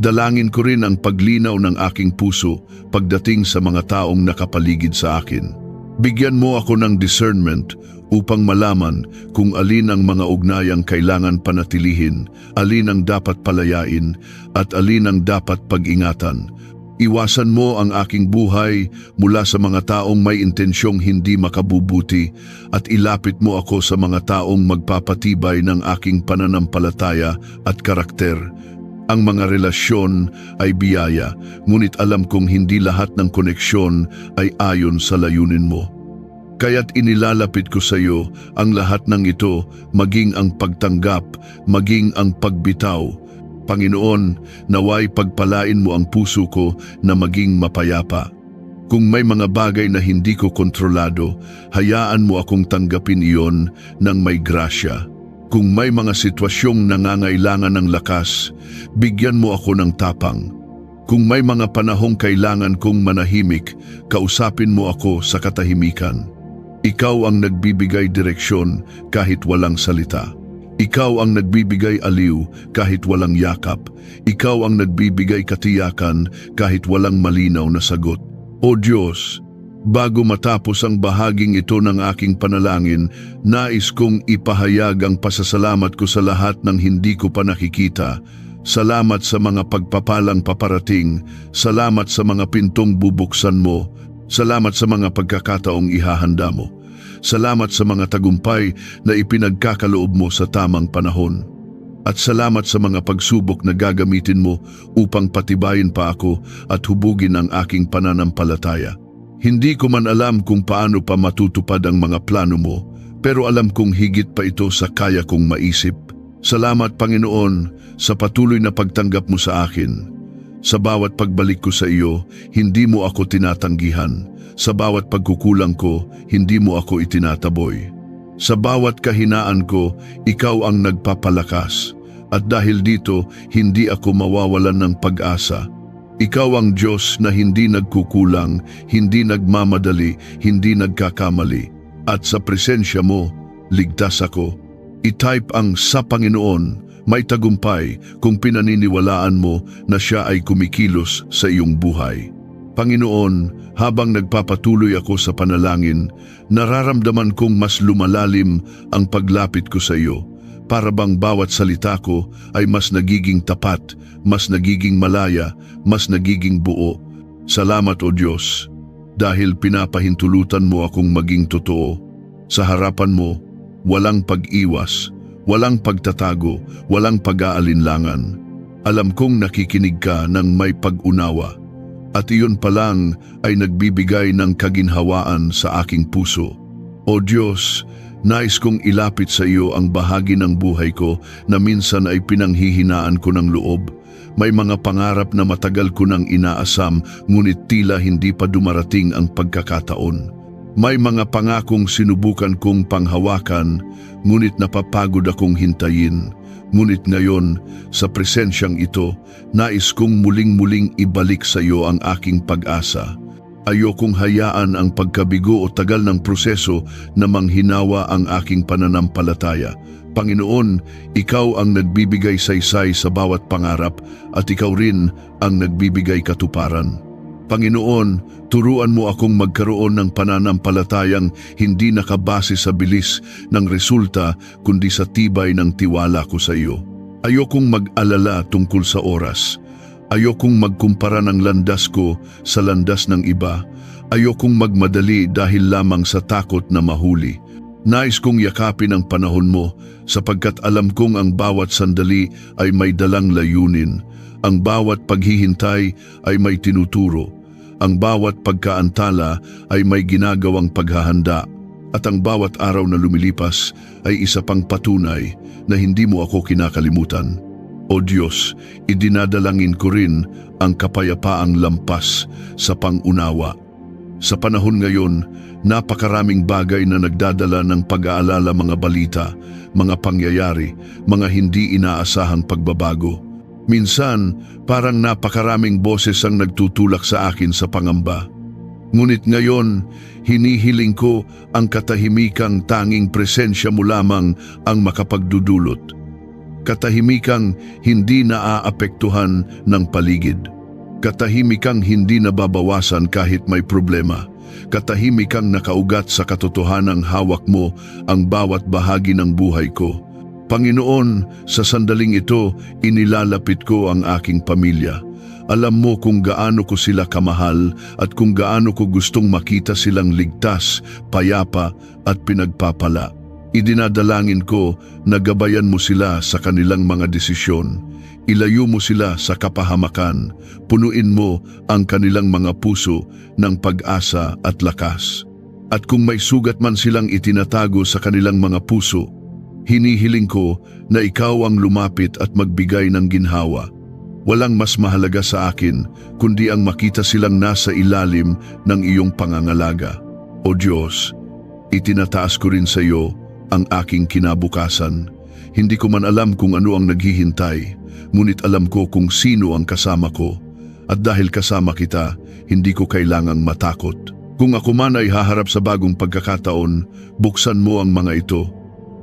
dalangin ko rin ang paglinaw ng aking puso pagdating sa mga taong nakapaligid sa akin. Bigyan mo ako ng discernment upang malaman kung alin ang mga ugnayang kailangan panatilihin, alin ang dapat palayain, at alin ang dapat pag-ingatan. Iwasan mo ang aking buhay mula sa mga taong may intensyong hindi makabubuti at ilapit mo ako sa mga taong magpapatibay ng aking pananampalataya at karakter. Ang mga relasyon ay biyaya, ngunit alam kong hindi lahat ng koneksyon ay ayon sa layunin mo. Kaya't inilalapit ko sa iyo ang lahat ng ito, maging ang pagtanggap, maging ang pagbitaw. Panginoon, naway pagpalain mo ang puso ko na maging mapayapa. Kung may mga bagay na hindi ko kontrolado, hayaan mo akong tanggapin iyon ng may grasya. Kung may mga sitwasyong nangangailangan ng lakas, bigyan mo ako ng tapang. Kung may mga panahong kailangan kong manahimik, kausapin mo ako sa katahimikan. Ikaw ang nagbibigay direksyon kahit walang salita. Ikaw ang nagbibigay aliw kahit walang yakap. Ikaw ang nagbibigay katiyakan kahit walang malinaw na sagot. O Diyos, bago matapos ang bahaging ito ng aking panalangin, nais kong ipahayag ang pasasalamat ko sa lahat ng hindi ko pa nakikita. Salamat sa mga pagpapalang paparating. Salamat sa mga pintong bubuksan mo. Salamat sa mga pagkakataong ihahanda mo. Salamat sa mga tagumpay na ipinagkakaloob mo sa tamang panahon. At salamat sa mga pagsubok na gagamitin mo upang patibayin pa ako at hubugin ang aking pananampalataya. Hindi ko man alam kung paano pa matutupad ang mga plano mo, pero alam kong higit pa ito sa kaya kong maisip. Salamat, Panginoon, sa patuloy na pagtanggap mo sa akin. Sa bawat pagbalik ko sa iyo, hindi mo ako tinatanggihan. Sa bawat pagkukulang ko, hindi mo ako itinataboy. Sa bawat kahinaan ko, ikaw ang nagpapalakas. At dahil dito, hindi ako mawawalan ng pag-asa. Ikaw ang Diyos na hindi nagkukulang, hindi nagmamadali, hindi nagkakamali. At sa presensya mo, ligtas ako. I-type ang sa Panginoon, may tagumpay kung pinaniniwalaan mo na siya ay kumikilos sa iyong buhay. Panginoon, habang nagpapatuloy ako sa panalangin, nararamdaman kong mas lumalalim ang paglapit ko sa iyo. Para bang bawat salita ko ay mas nagiging tapat, mas nagiging malaya, mas nagiging buo. Salamat o Diyos, dahil pinapahintulutan mo akong maging totoo. Sa harapan mo, walang pag-iwas, walang pagtatago, walang pag-aalinlangan. Alam kong nakikinig ka ng may pag-unawa. At iyon pa lang ay nagbibigay ng kaginhawaan sa aking puso. O Diyos, nais kong ilapit sa iyo ang bahagi ng buhay ko na minsan ay pinanghihinaan ko ng loob. May mga pangarap na matagal ko nang inaasam, ngunit tila hindi pa dumarating ang pagkakataon. May mga pangakong sinubukan kong panghawakan, ngunit napapagod akong hintayin. Ngunit ngayon, sa presensyang ito, nais kong muling-muling ibalik sa iyo ang aking pag-asa. Ayokong hayaan ang pagkabigo o tagal ng proseso na manghinawa ang aking pananampalataya. Panginoon, ikaw ang nagbibigay saysay sa bawat pangarap at ikaw rin ang nagbibigay katuparan. Panginoon, turuan mo akong magkaroon ng pananampalatayang hindi nakabase sa bilis ng resulta kundi sa tibay ng tiwala ko sa iyo. Ayokong mag-alala tungkol sa oras. Ayokong magkumpara ng landas ko sa landas ng iba. Ayokong magmadali dahil lamang sa takot na mahuli. Nais kong yakapin ang panahon mo sapagkat alam kong ang bawat sandali ay may dalang layunin. Ang bawat paghihintay ay may tinuturo. Ang bawat pagkaantala ay may ginagawang paghahanda. At ang bawat araw na lumilipas ay isa pang patunay na hindi mo ako kinakalimutan. O Diyos, idinadalangin ko rin ang kapayapaang lampas sa pangunawa. Sa panahon ngayon, napakaraming bagay na nagdadala ng pag-aalala, mga balita, mga pangyayari, mga hindi inaasahang pagbabago. Minsan, parang napakaraming boses ang nagtutulak sa akin sa pangamba. Ngunit ngayon, hinihiling ko ang katahimikang tanging presensya mo lamang ang makapagdudulot. Katahimikang hindi naaapektuhan ng paligid. Katahimikang hindi nababawasan kahit may problema. Katahimikang nakaugat sa katotohanang hawak mo ang bawat bahagi ng buhay ko. Panginoon, sa sandaling ito, inilalapit ko ang aking pamilya. Alam mo kung gaano ko sila kamahal at kung gaano ko gustong makita silang ligtas, payapa at pinagpapala. Idinadalangin ko na gabayan mo sila sa kanilang mga desisyon. Ilayo mo sila sa kapahamakan. Punuin mo ang kanilang mga puso ng pag-asa at lakas. At kung may sugat man silang itinatago sa kanilang mga puso, hinihiling ko na ikaw ang lumapit at magbigay ng ginhawa. Walang mas mahalaga sa akin kundi ang makita silang nasa ilalim ng iyong pangangalaga. O Diyos, itinataas ko rin sa iyo ang aking kinabukasan. Hindi ko man alam kung ano ang naghihintay, ngunit alam ko kung sino ang kasama ko. At dahil kasama kita, hindi ko kailangang matakot. Kung ako man ay haharap sa bagong pagkakataon, buksan mo ang mga ito.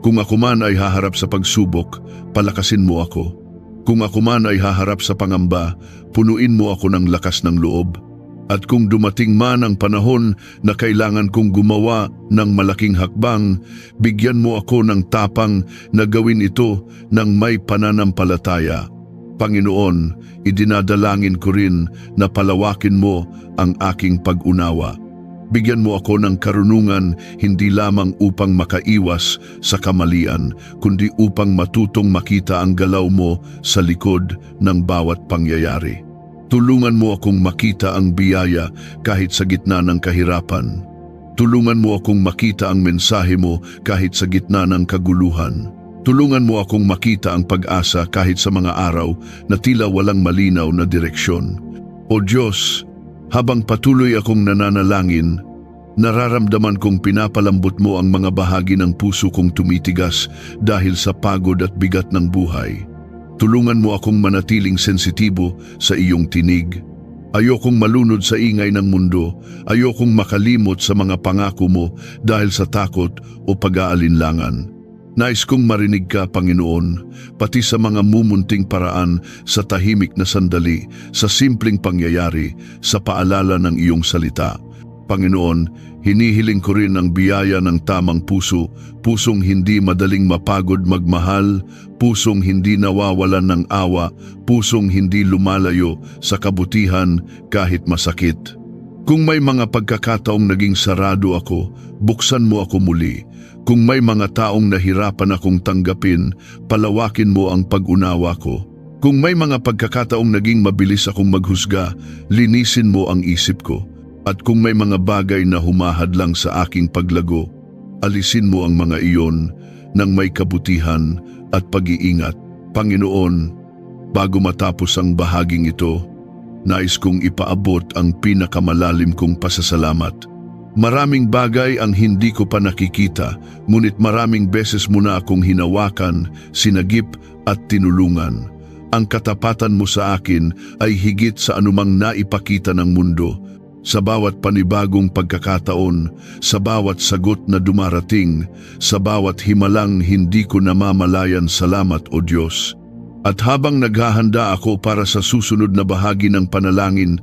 Kung ako man ay haharap sa pagsubok, palakasin mo ako. Kung ako man ay haharap sa pangamba, punuin mo ako ng lakas ng loob. At kung dumating man ang panahon na kailangan kong gumawa ng malaking hakbang, bigyan mo ako ng tapang na gawin ito ng may pananampalataya. Panginoon, idinadalangin ko rin na palawakin mo ang aking pag-unawa. Bigyan mo ako ng karunungan hindi lamang upang makaiwas sa kamalian, kundi upang matutong makita ang galaw mo sa likod ng bawat pangyayari. Tulungan mo akong makita ang biyaya kahit sa gitna ng kahirapan. Tulungan mo akong makita ang mensahe mo kahit sa gitna ng kaguluhan. Tulungan mo akong makita ang pag-asa kahit sa mga araw na tila walang malinaw na direksyon. O Diyos, habang patuloy akong nananalangin, nararamdaman kong pinapalambot mo ang mga bahagi ng puso kong tumitigas dahil sa pagod at bigat ng buhay. Tulungan mo akong manatiling sensitibo sa iyong tinig. Ayokong malunod sa ingay ng mundo. Ayokong makalimot sa mga pangako mo dahil sa takot o pag-aalinlangan. Nais kong marinig ka, Panginoon, pati sa mga mumunting paraan, sa tahimik na sandali, sa simpleng pangyayari, sa paalala ng iyong salita. Panginoon, hinihiling ko rin ang biyaya ng tamang puso, pusong hindi madaling mapagod magmahal, pusong hindi nawawalan ng awa, pusong hindi lumalayo sa kabutihan kahit masakit. Kung may mga pagkakataong naging sarado ako, buksan mo ako muli. Kung may mga taong nahirapan akong tanggapin, palawakin mo ang pag-unawa ko. Kung may mga pagkakataong naging mabilis akong maghusga, linisin mo ang isip ko. At kung may mga bagay na humahadlang sa aking paglago, alisin mo ang mga iyon ng may kabutihan at pag-iingat. Panginoon, bago matapos ang bahaging ito, nais kong ipaabot ang pinakamalalim kong pasasalamat. Maraming bagay ang hindi ko pa nakikita, ngunit maraming beses mo na akong hinawakan, sinagip at tinulungan. Ang katapatan mo sa akin ay higit sa anumang naipakita ng mundo. Sa bawat panibagong pagkakataon, sa bawat sagot na dumarating, sa bawat himalang hindi ko namamalayan, salamat o Diyos. At habang naghahanda ako para sa susunod na bahagi ng panalangin,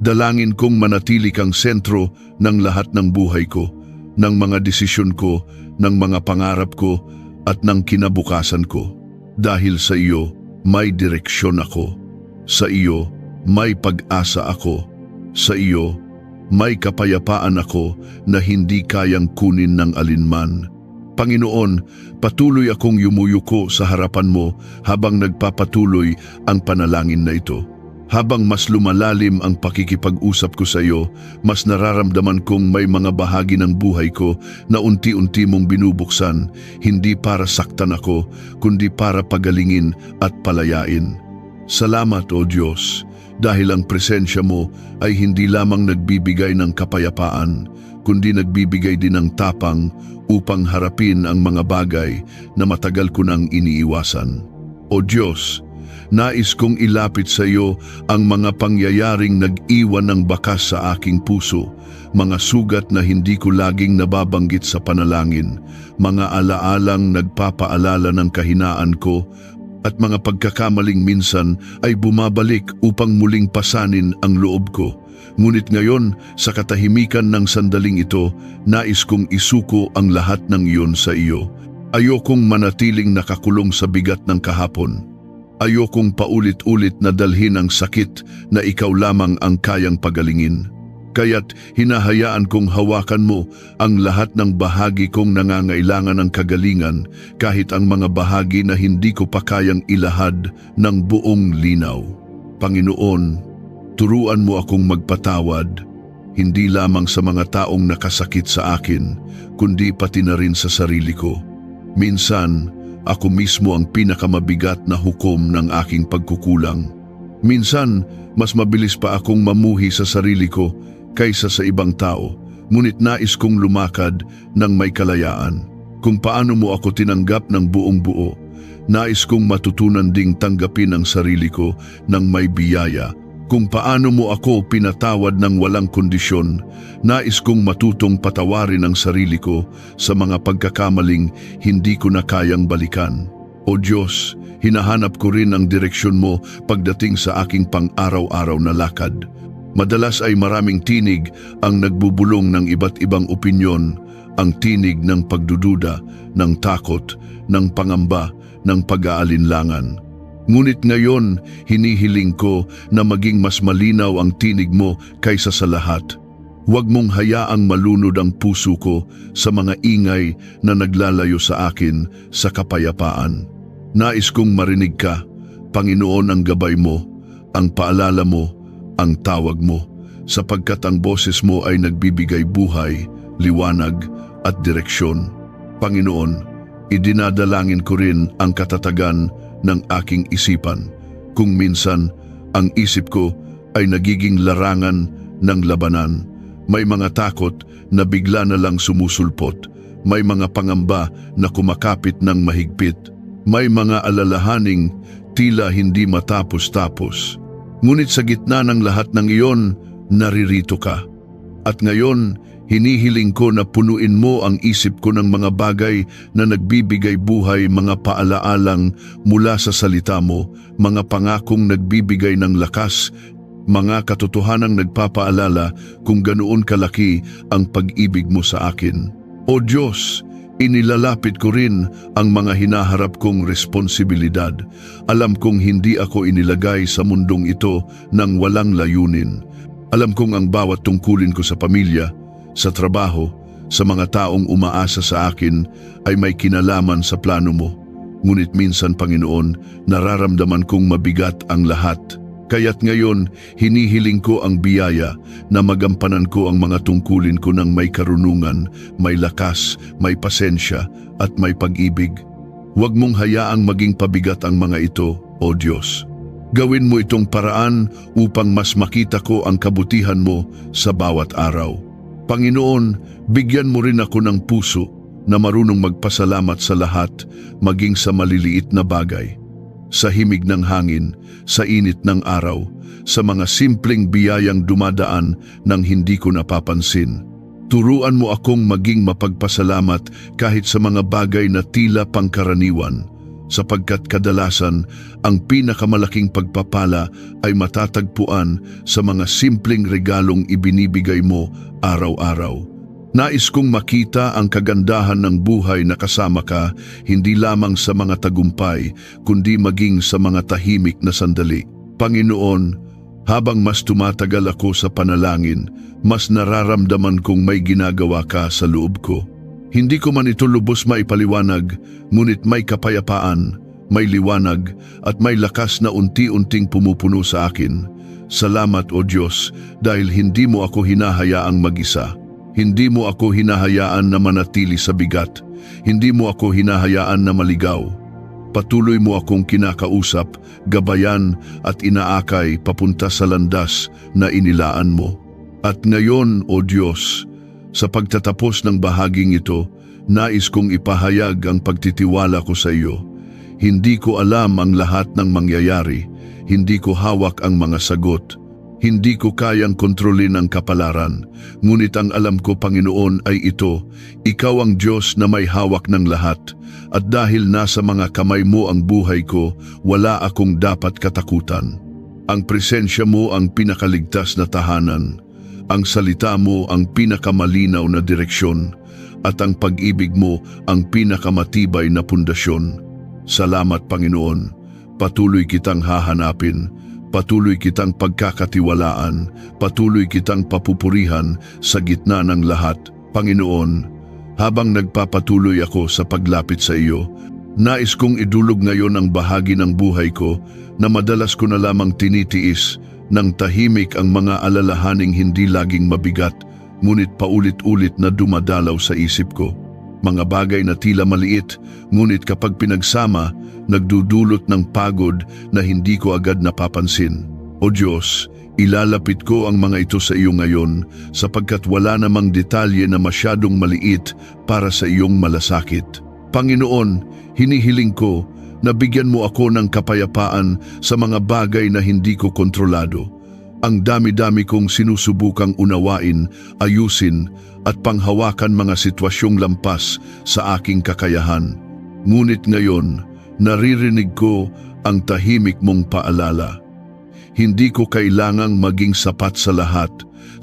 dalangin kong manatili kang sentro ng lahat ng buhay ko, ng mga desisyon ko, ng mga pangarap ko, at ng kinabukasan ko. Dahil sa iyo, may direksyon ako. Sa iyo, may pag-asa ako. Sa iyo, may kapayapaan ako na hindi kayang kunin ng alinman. Panginoon, patuloy akong yumuyuko sa harapan mo habang nagpapatuloy ang panalangin na ito. Habang mas lumalalim ang pakikipag-usap ko sa iyo, mas nararamdaman kong may mga bahagi ng buhay ko na unti-unti mong binubuksan, hindi para saktan ako, kundi para pagalingin at palayain. Salamat o Diyos, dahil ang presensya mo ay hindi lamang nagbibigay ng kapayapaan, kundi nagbibigay din ng tapang upang harapin ang mga bagay na matagal ko nang iniiwasan. O Diyos, nais kong ilapit sa iyo ang mga pangyayaring nag-iwan ng bakas sa aking puso, mga sugat na hindi ko laging nababanggit sa panalangin, mga alaalang nagpapaalala ng kahinaan ko, at mga pagkakamaling minsan ay bumabalik upang muling pasanin ang loob ko. Ngunit ngayon, sa katahimikan ng sandaling ito, nais kong isuko ang lahat ng iyon sa iyo. Ayokong manatiling nakakulong sa bigat ng kahapon. Ayokong paulit-ulit na dalhin ang sakit na ikaw lamang ang kayang pagalingin. Kaya't hinahayaan kong hawakan mo ang lahat ng bahagi kong nangangailangan ng kagalingan, kahit ang mga bahagi na hindi ko pa kayang ilahad ng buong linaw. Panginoon, turuan mo akong magpatawad, hindi lamang sa mga taong nakasakit sa akin, kundi pati na rin sa sarili ko. Minsan, ako mismo ang pinakamabigat na hukom ng aking pagkukulang. Minsan, mas mabilis pa akong mamuhi sa sarili ko kaysa sa ibang tao, ngunit nais kong lumakad ng may kalayaan. Kung paano mo ako tinanggap ng buong buo, nais kong matutunan ding tanggapin ang sarili ko ng may biyaya. Kung paano mo ako pinatawad ng walang kondisyon, nais kong matutong patawarin ang sarili ko sa mga pagkakamaling hindi ko na kayang balikan. O Diyos, hinahanap ko rin ang direksyon mo pagdating sa aking pang-araw-araw na lakad. Madalas ay maraming tinig ang nagbubulong ng iba't ibang opinyon, ang tinig ng pagdududa, ng takot, ng pangamba, ng pag-aalinlangan. Ngunit ngayon, hinihiling ko na maging mas malinaw ang tinig mo kaysa sa lahat. Huwag mong hayaang malunod ang puso ko sa mga ingay na naglalayo sa akin sa kapayapaan. Nais kong marinig ka, Panginoon, ang gabay mo, ang paalala mo, ang tawag mo, sapagkat ang boses mo ay nagbibigay buhay, liwanag at direksyon. Panginoon, idinadalangin ko rin ang katatagan ng aking isipan. Kung minsan, ang isip ko ay nagiging larangan ng labanan. May mga takot na bigla na lang sumusulpot. May mga pangamba na kumakapit ng mahigpit. May mga alalahaning tila hindi matapos-tapos. Ngunit sa gitna ng lahat ng iyon, naririto ka. At ngayon, hinihiling ko na punuin mo ang isip ko ng mga bagay na nagbibigay buhay, mga paalaalang mula sa salita mo, mga pangakong nagbibigay ng lakas, mga katotohanang nagpapaalala kung ganoon kalaki ang pag-ibig mo sa akin. O Diyos, inilalapit ko rin ang mga hinaharap kong responsibilidad. Alam kong hindi ako inilagay sa mundong ito ng walang layunin. Alam kong ang bawat tungkulin ko sa pamilya, sa trabaho, sa mga taong umaasa sa akin ay may kinalaman sa plano mo. Ngunit minsan, Panginoon, nararamdaman kong mabigat ang lahat. Kaya't ngayon, hinihiling ko ang biyaya na magampanan ko ang mga tungkulin ko ng may karunungan, may lakas, may pasensya at may pag-ibig. Huwag mong hayaang maging pabigat ang mga ito, O Diyos. Gawin mo itong paraan upang mas makita ko ang kabutihan mo sa bawat araw. Panginoon, bigyan mo rin ako ng puso na marunong magpasalamat sa lahat, maging sa maliliit na bagay. Sa himig ng hangin, sa init ng araw, sa mga simpleng biyayang dumadaan nang hindi ko napapansin. Turuan mo akong maging mapagpasalamat kahit sa mga bagay na tila pangkaraniwan, sapagkat kadalasan ang pinakamalaking pagpapala ay matatagpuan sa mga simpleng regalong ibinibigay mo araw-araw. Nais kong makita ang kagandahan ng buhay na kasama ka, hindi lamang sa mga tagumpay, kundi maging sa mga tahimik na sandali. Panginoon, habang mas tumatagal ako sa panalangin, mas nararamdaman kong may ginagawa ka sa loob ko. Hindi ko man ito lubos maipaliwanag, ngunit may kapayapaan, may liwanag, at may lakas na unti-unting pumupuno sa akin. Salamat, O Diyos, dahil hindi mo ako hinahayaang mag-isa. Hindi mo ako hinahayaan na manatili sa bigat. Hindi mo ako hinahayaan na maligaw. Patuloy mo akong kinakausap, gabayan at inaakay papunta sa landas na inilaan mo. At ngayon, O Diyos, sa pagtatapos ng bahaging ito, nais kong ipahayag ang pagtitiwala ko sa iyo. Hindi ko alam ang lahat ng mangyayari, hindi ko hawak ang mga sagot, hindi ko kayang kontrolin ang kapalaran, ngunit ang alam ko, Panginoon, ay ito, ikaw ang Diyos na may hawak ng lahat, at dahil nasa mga kamay mo ang buhay ko, wala akong dapat katakutan. Ang presensya mo ang pinakaligtas na tahanan, ang salita mo ang pinakamalinaw na direksyon, at ang pag-ibig mo ang pinakamatibay na pundasyon. Salamat, Panginoon. Patuloy kitang hahanapin, patuloy kitang pagkakatiwalaan, patuloy kitang papupurihan sa gitna ng lahat. Panginoon, habang nagpapatuloy ako sa paglapit sa iyo, nais kong idulog ngayon ang bahagi ng buhay ko na madalas ko na lamang tinitiis ng tahimik, ang mga alalahaning hindi laging mabigat, ngunit paulit-ulit na dumadalaw sa isip ko. Mga bagay na tila maliit, ngunit kapag pinagsama, nagdudulot ng pagod na hindi ko agad napapansin. O Diyos, ilalapit ko ang mga ito sa iyo ngayon, sapagkat wala namang detalye na masyadong maliit para sa iyong malasakit. Panginoon, hinihiling ko na bigyan mo ako ng kapayapaan sa mga bagay na hindi ko kontrolado. Ang dami-dami kong sinusubukang unawain, ayusin, at panghawakan mga sitwasyong lampas sa aking kakayahan. Ngunit ngayon, naririnig ko ang tahimik mong paalala. Hindi ko kailangang maging sapat sa lahat,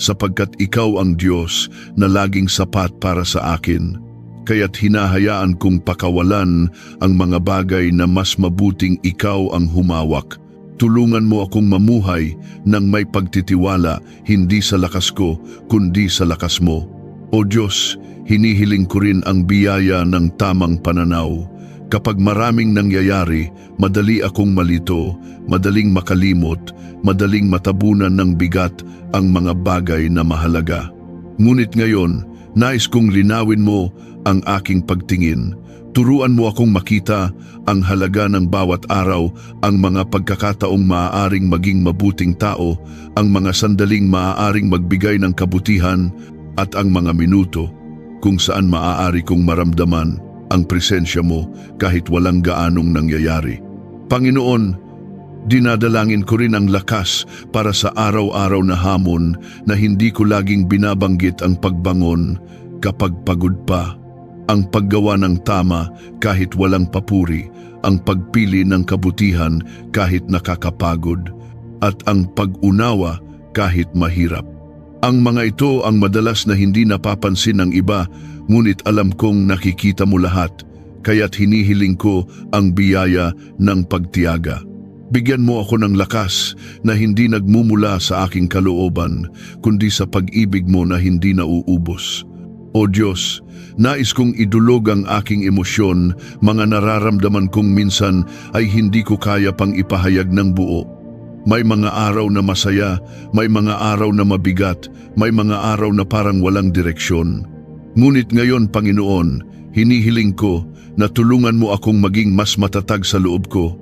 sapagkat ikaw ang Diyos na laging sapat para sa akin. Kaya't hinahayaan kong pakawalan ang mga bagay na mas mabuting ikaw ang humawak. Tulungan mo akong mamuhay ng may pagtitiwala, hindi sa lakas ko, kundi sa lakas mo. O Diyos, hinihiling ko rin ang biyaya ng tamang pananaw. Kapag maraming nangyayari, madali akong malito, madaling makalimot, madaling matabunan ng bigat ang mga bagay na mahalaga. Ngunit ngayon, nais kong linawin mo ang aking pagtingin. Turuan mo akong makita ang halaga ng bawat araw, ang mga pagkakataong maaaring maging mabuting tao, ang mga sandaling maaaring magbigay ng kabutihan, at ang mga minuto kung saan maaari kong maramdaman ang presensya mo kahit walang gaanong nangyayari. Panginoon, dinadalangin ko rin ang lakas para sa araw-araw na hamon na hindi ko laging binabanggit, ang pagbangon kapag pagod pa, ang paggawa ng tama kahit walang papuri, ang pagpili ng kabutihan kahit nakakapagod, at ang pag-unawa kahit mahirap. Ang mga ito ang madalas na hindi napapansin ng iba, ngunit alam kong nakikita mo lahat, kaya't hinihiling ko ang biyaya ng pagtiyaga. Bigyan mo ako ng lakas na hindi nagmumula sa aking kalooban, kundi sa pag-ibig mo na hindi nauubos. O Diyos, nais kong idulog ang aking emosyon, mga nararamdaman kong minsan ay hindi ko kaya pang ipahayag ng buo. May mga araw na masaya, may mga araw na mabigat, may mga araw na parang walang direksyon. Ngunit ngayon, Panginoon, hinihiling ko na tulungan mo akong maging mas matatag sa loob ko.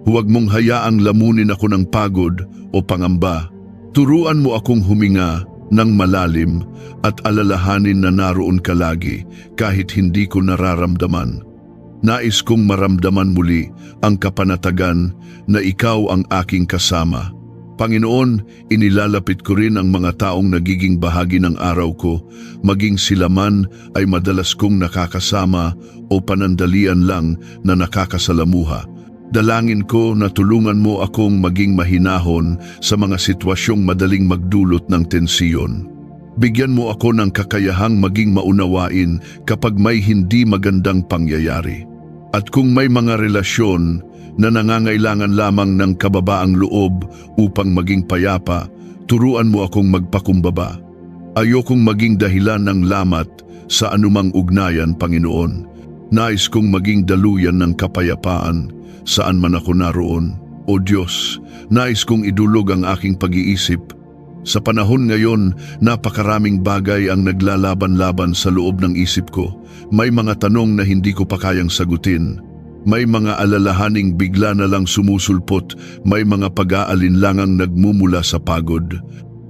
Huwag mong hayaang lamunin ako ng pagod o pangamba. Turuan mo akong huminga ng malalim at alalahanin na naroon ka lagi kahit hindi ko nararamdaman. Nais kong maramdaman muli ang kapanatagan na ikaw ang aking kasama. Panginoon, inilalapit ko rin ang mga taong nagiging bahagi ng araw ko, maging sila man ay madalas kong nakakasama o panandalian lang na nakakasalamuha. Dalangin ko na tulungan mo akong maging mahinahon sa mga sitwasyong madaling magdulot ng tensiyon. Bigyan mo ako ng kakayahang maging maunawain kapag may hindi magandang pangyayari. At kung may mga relasyon na nangangailangan lamang ng kababaang loob upang maging payapa, turuan mo akong magpakumbaba. Ayokong maging dahilan ng lamat sa anumang ugnayan, Panginoon. Nais kong maging daluyan ng kapayapaan saan man ako naroon. O Diyos, nais kong idulog ang aking pag-iisip. Sa panahon ngayon, napakaraming bagay ang naglalaban-laban sa loob ng isip ko. May mga tanong na hindi ko pa kayang sagutin. May mga alalahaning bigla na lang sumusulpot, may mga pag-aalinlangang nagmumula sa pagod.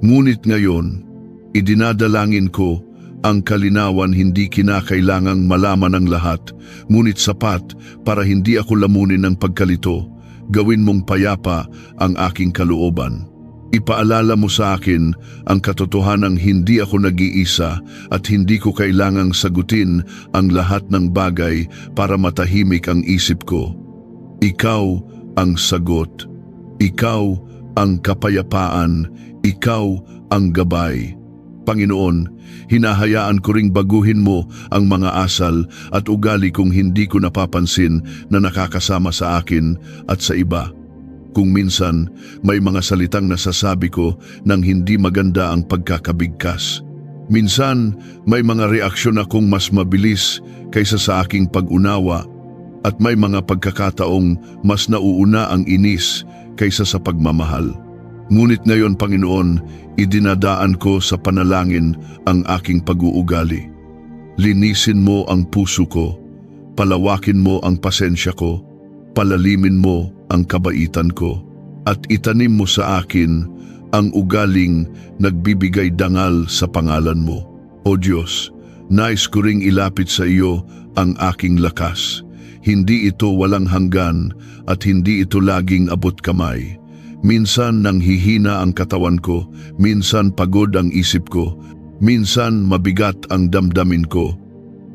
Ngunit ngayon, idinadalangin ko ang kalinawan, hindi kinakailangang malaman ang lahat, ngunit sapat para hindi ako lamunin ng pagkalito. Gawin mong payapa ang aking kalooban. Ipaalala mo sa akin ang katotohanang hindi ako nag-iisa at hindi ko kailangang sagutin ang lahat ng bagay para matahimik ang isip ko. Ikaw ang sagot. Ikaw ang kapayapaan. Ikaw ang gabay. Panginoon, hinahayaan ko ring baguhin mo ang mga asal at ugali kung hindi ko napapansin na nakakasama sa akin at sa iba. Kung minsan, may mga salitang nasasabi ko nang hindi maganda ang pagkakabigkas. Minsan, may mga reaksyon akong mas mabilis kaysa sa aking pag-unawa at may mga pagkakataong mas nauuna ang inis kaysa sa pagmamahal. Ngunit ngayon, Panginoon, idinadaan ko sa panalangin ang aking pag-uugali. Linisin mo ang puso ko, palawakin mo ang pasensya ko, palalimin mo ang kabaitan ko, at itanim mo sa akin ang ugaling nagbibigay dangal sa pangalan mo. O Diyos, nais ko ring ilapit sa iyo ang aking lakas. Hindi ito walang hanggan at hindi ito laging abot kamay. Minsan nanghihina ang katawan ko, minsan pagod ang isip ko, minsan mabigat ang damdamin ko.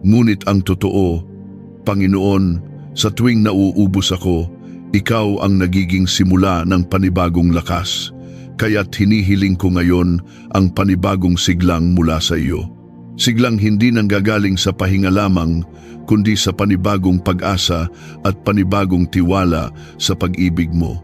Ngunit ang totoo, Panginoon, sa tuwing nauubos ako, ikaw ang nagiging simula ng panibagong lakas, kaya't hinihiling ko ngayon ang panibagong siglang mula sa iyo. Siglang hindi nanggagaling sa pahinga lamang, kundi sa panibagong pag-asa at panibagong tiwala sa pag-ibig mo.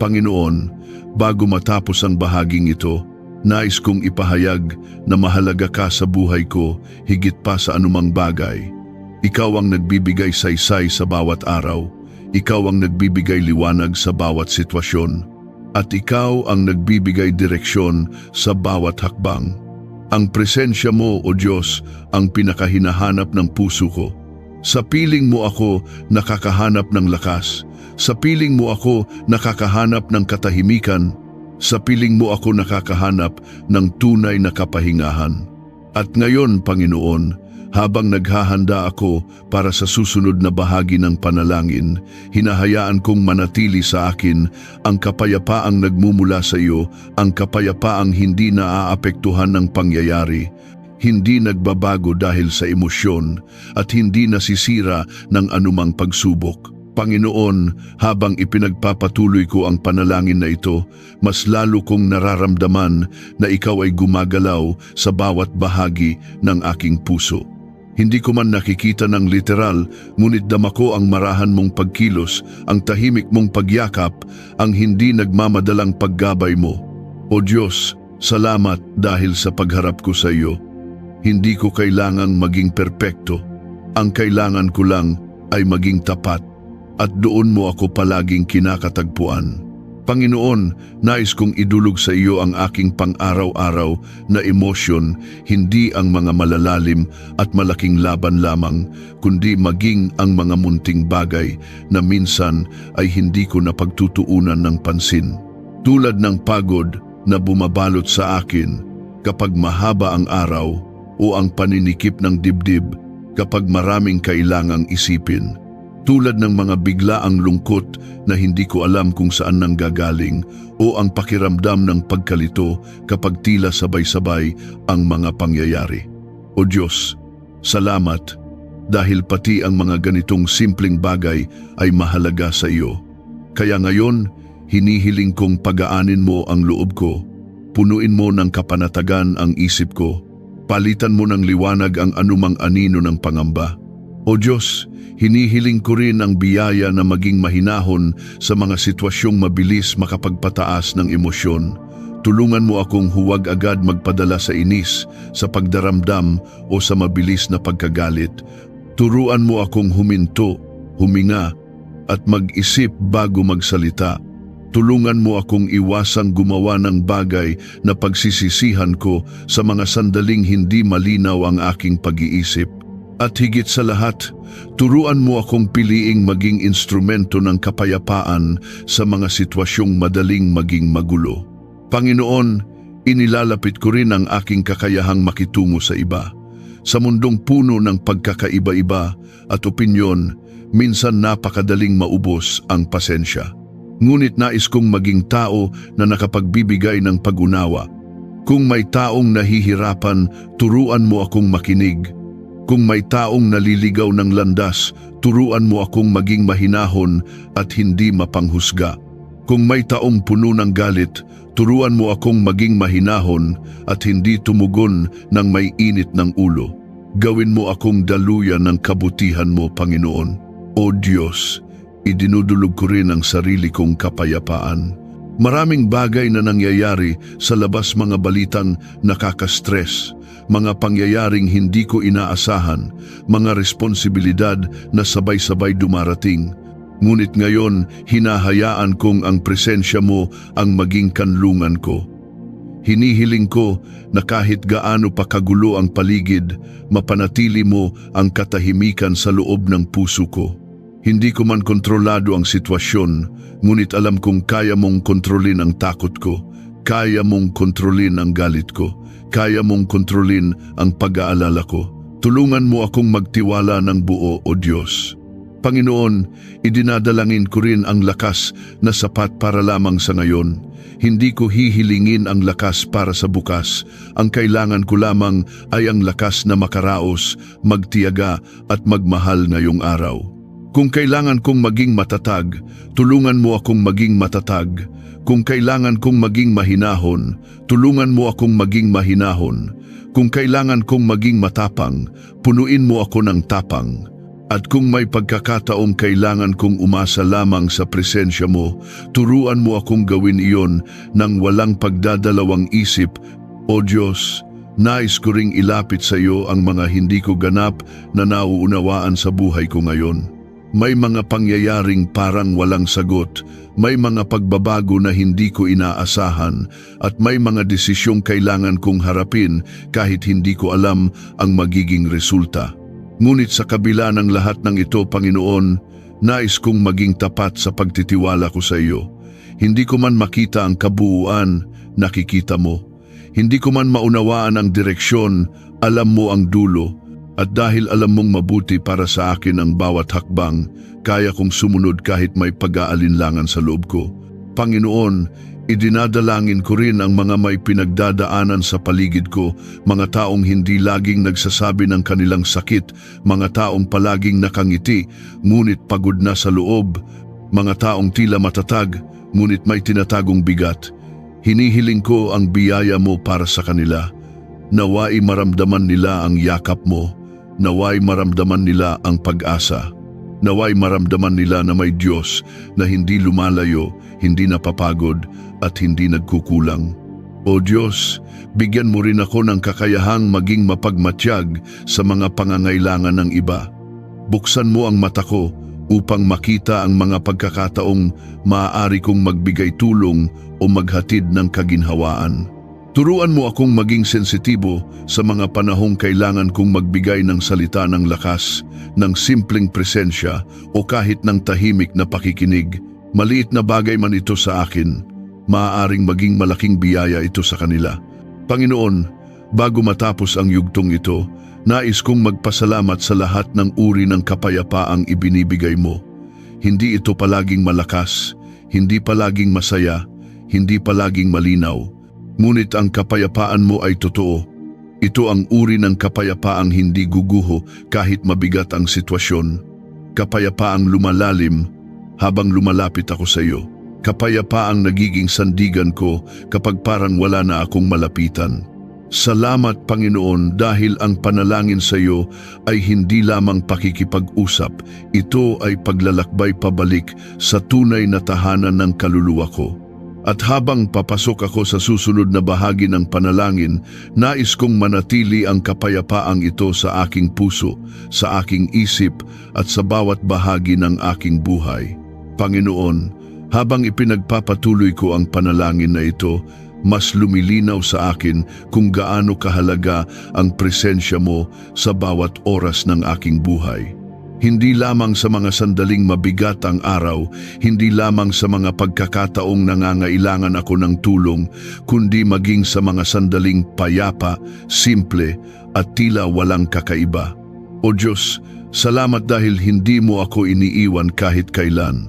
Panginoon, bago matapos ang bahaging ito, nais kong ipahayag na mahalaga ka sa buhay ko higit pa sa anumang bagay. Ikaw ang nagbibigay saysay sa bawat araw. Ikaw ang nagbibigay liwanag sa bawat sitwasyon. At ikaw ang nagbibigay direksyon sa bawat hakbang. Ang presensya mo, O Diyos, ang pinakahinahanap ng puso ko. Sa piling mo ako nakakahanap ng lakas. Sa piling mo ako nakakahanap ng katahimikan. Sa piling mo ako nakakahanap ng tunay na kapahingahan. At ngayon, Panginoon, habang naghahanda ako para sa susunod na bahagi ng panalangin, hinahayaan kong manatili sa akin ang kapayapaang nagmumula sa iyo, ang kapayapaang hindi naaapektuhan ng pangyayari, hindi nagbabago dahil sa emosyon, at hindi nasisira ng anumang pagsubok. Panginoon, habang ipinagpapatuloy ko ang panalangin na ito, mas lalo kong nararamdaman na ikaw ay gumagalaw sa bawat bahagi ng aking puso. Hindi ko man nakikita ng literal, ngunit dama ko ang marahan mong pagkilos, ang tahimik mong pagyakap, ang hindi nagmamadalang paggabay mo. O Diyos, salamat dahil sa pagharap ko sa iyo. Hindi ko kailangang maging perpekto. Ang kailangan ko lang ay maging tapat. At doon mo ako palaging kinakatagpuan. Panginoon, nais kong idulog sa iyo ang aking pang-araw-araw na emosyon, hindi ang mga malalalim at malaking laban lamang, kundi maging ang mga munting bagay na minsan ay hindi ko napagtutuunan ng pansin. Tulad ng pagod na bumabalot sa akin kapag mahaba ang araw o ang paninikip ng dibdib kapag maraming kailangang isipin. Tulad ng mga biglaang lungkot na hindi ko alam kung saan nanggagaling o ang pakiramdam ng pagkalito kapag tila sabay-sabay ang mga pangyayari. O Diyos, salamat dahil pati ang mga ganitong simpleng bagay ay mahalaga sa iyo. Kaya ngayon, hinihiling kong pagaanin mo ang loob ko, punuin mo ng kapanatagan ang isip ko, palitan mo ng liwanag ang anumang anino ng pangamba. O Diyos, hinihiling ko rin ang biyaya na maging mahinahon sa mga sitwasyong mabilis makapagpataas ng emosyon. Tulungan mo akong huwag agad magpadala sa inis, sa pagdaramdam o sa mabilis na pagkagalit. Turuan mo akong huminto, huminga at mag-isip bago magsalita. Tulungan mo akong iwasang gumawa ng bagay na pagsisisihan ko sa mga sandaling hindi malinaw ang aking pag-iisip. At higit sa lahat, turuan mo akong piliing maging instrumento ng kapayapaan sa mga sitwasyong madaling maging magulo. Panginoon, inilalapit ko rin ang aking kakayahang makitungo sa iba. Sa mundong puno ng pagkakaiba-iba at opinyon, minsan napakadaling maubos ang pasensya. Ngunit nais kong maging tao na nakapagbibigay ng pag-unawa. Kung may taong nahihirapan, turuan mo akong makinig. Kung may taong naliligaw ng landas, turuan mo akong maging mahinahon at hindi mapanghusga. Kung may taong puno ng galit, turuan mo akong maging mahinahon at hindi tumugon ng may init ng ulo. Gawin mo akong daluyan ng kabutihan mo, Panginoon. O Diyos, idinudulog ko rin ang sarili kong kapayapaan. Maraming bagay na nangyayari sa labas, mga balitang nakaka-stress, mga pangyayaring hindi ko inaasahan, mga responsibilidad na sabay-sabay dumarating. Ngunit ngayon, hinahayaan kong ang presensya mo ang maging kanlungan ko. Hinihiling ko na kahit gaano pa kagulo ang paligid, mapanatili mo ang katahimikan sa loob ng puso ko. Hindi ko man kontrolado ang sitwasyon, ngunit alam kong kaya mong kontrolin ang takot ko, kaya mong kontrolin ang galit ko, kaya mong kontrolin ang pag-aalala ko. Tulungan mo akong magtiwala ng buo, O Diyos. Panginoon, idinadalangin ko rin ang lakas na sapat para lamang sa ngayon. Hindi ko hihilingin ang lakas para sa bukas. Ang kailangan ko lamang ay ang lakas na makaraos, magtiyaga at magmahal ngayong araw. Kung kailangan kong maging matatag, tulungan mo akong maging matatag. Kung kailangan kong maging mahinahon, tulungan mo akong maging mahinahon. Kung kailangan kong maging matapang, punuin mo ako ng tapang. At kung may pagkakataong kailangan kong umasa lamang sa presensya mo, turuan mo akong gawin iyon nang walang pagdadalawang isip. O Diyos, nais ko ring ilapit sa iyo ang mga hindi ko ganap na nauunawaan sa buhay ko ngayon. May mga pangyayaring parang walang sagot, may mga pagbabago na hindi ko inaasahan, at may mga desisyong kailangan kong harapin kahit hindi ko alam ang magiging resulta. Ngunit sa kabila ng lahat ng ito, Panginoon, nais kong maging tapat sa pagtitiwala ko sa iyo. Hindi ko man makita ang kabuuan, nakikita mo. Hindi ko man maunawaan ang direksyon, alam mo ang dulo. At dahil alam mong mabuti para sa akin ang bawat hakbang, kaya kong sumunod kahit may pag-aalinlangan sa loob ko. Panginoon, idinadalangin ko rin ang mga may pinagdadaanan sa paligid ko, mga taong hindi laging nagsasabi ng kanilang sakit, mga taong palaging nakangiti, ngunit pagod na sa loob, mga taong tila matatag, ngunit may tinatagong bigat. Hinihiling ko ang biyaya mo para sa kanila. Naway maramdaman nila ang yakap mo, naway maramdaman nila ang pag-asa. Naway maramdaman nila na may Diyos na hindi lumalayo, hindi napapagod at hindi nagkukulang. O Diyos, bigyan mo rin ako ng kakayahang maging mapagmatyag sa mga pangangailangan ng iba. Buksan mo ang mata ko upang makita ang mga pagkakataong maaari kong magbigay tulong o maghatid ng kaginhawaan. Turuan mo akong maging sensitibo sa mga panahong kailangan kong magbigay ng salita ng lakas, ng simpleng presensya o kahit ng tahimik na pakikinig. Maliit na bagay man ito sa akin, maaaring maging malaking biyaya ito sa kanila. Panginoon, bago matapos ang yugtong ito, nais kong magpasalamat sa lahat ng uri ng kapayapaang ibinibigay mo. Hindi ito palaging malakas, hindi palaging masaya, hindi palaging malinaw. Ngunit ang kapayapaan mo ay totoo. Ito ang uri ng kapayapaang hindi guguho kahit mabigat ang sitwasyon. Kapayapaang lumalalim habang lumalapit ako sa iyo. Kapayapaang nagiging sandigan ko kapag parang wala na akong malapitan. Salamat, Panginoon, dahil ang panalangin sa iyo ay hindi lamang pakikipag-usap. Ito ay paglalakbay pabalik sa tunay na tahanan ng kaluluwa ko. At habang papasok ako sa susunod na bahagi ng panalangin, nais kong manatili ang kapayapaang ito sa aking puso, sa aking isip at sa bawat bahagi ng aking buhay. Panginoon, habang ipinagpapatuloy ko ang panalangin na ito, mas lumilinaw sa akin kung gaano kahalaga ang presensya mo sa bawat oras ng aking buhay. Hindi lamang sa mga sandaling mabigat ang araw, hindi lamang sa mga pagkakataong nangangailangan ako ng tulong, kundi maging sa mga sandaling payapa, simple at tila walang kakaiba. O Diyos, salamat dahil hindi mo ako iniiwan kahit kailan.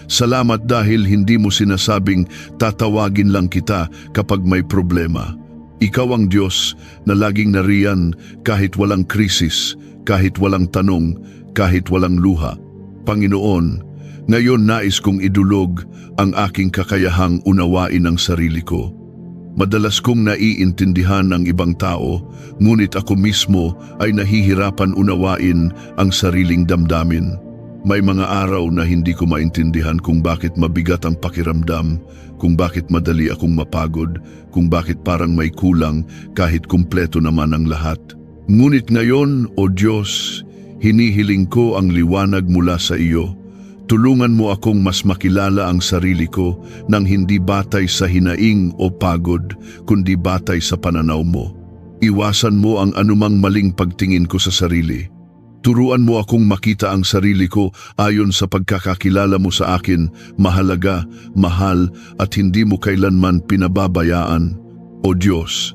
Salamat dahil hindi mo sinasabing tatawagin lang kita kapag may problema. Ikaw ang Diyos na laging nariyan kahit walang krisis, kahit walang tanong, kahit walang luha. Panginoon, ngayon nais kong idulog ang aking kakayahang unawain ang sarili ko. Madalas kong naiintindihan ang ibang tao, ngunit ako mismo ay nahihirapan unawain ang sariling damdamin. May mga araw na hindi ko maintindihan kung bakit mabigat ang pakiramdam, kung bakit madali akong mapagod, kung bakit parang may kulang kahit kumpleto naman ang lahat. Ngunit ngayon, O Diyos, hinihiling ko ang liwanag mula sa iyo. Tulungan mo akong mas makilala ang sarili ko nang hindi batay sa hinaing o pagod, kundi batay sa pananaw mo. Iwasan mo ang anumang maling pagtingin ko sa sarili. Turuan mo akong makita ang sarili ko ayon sa pagkakakilala mo sa akin, mahalaga, mahal at hindi mo kailanman pinababayaan. O Diyos,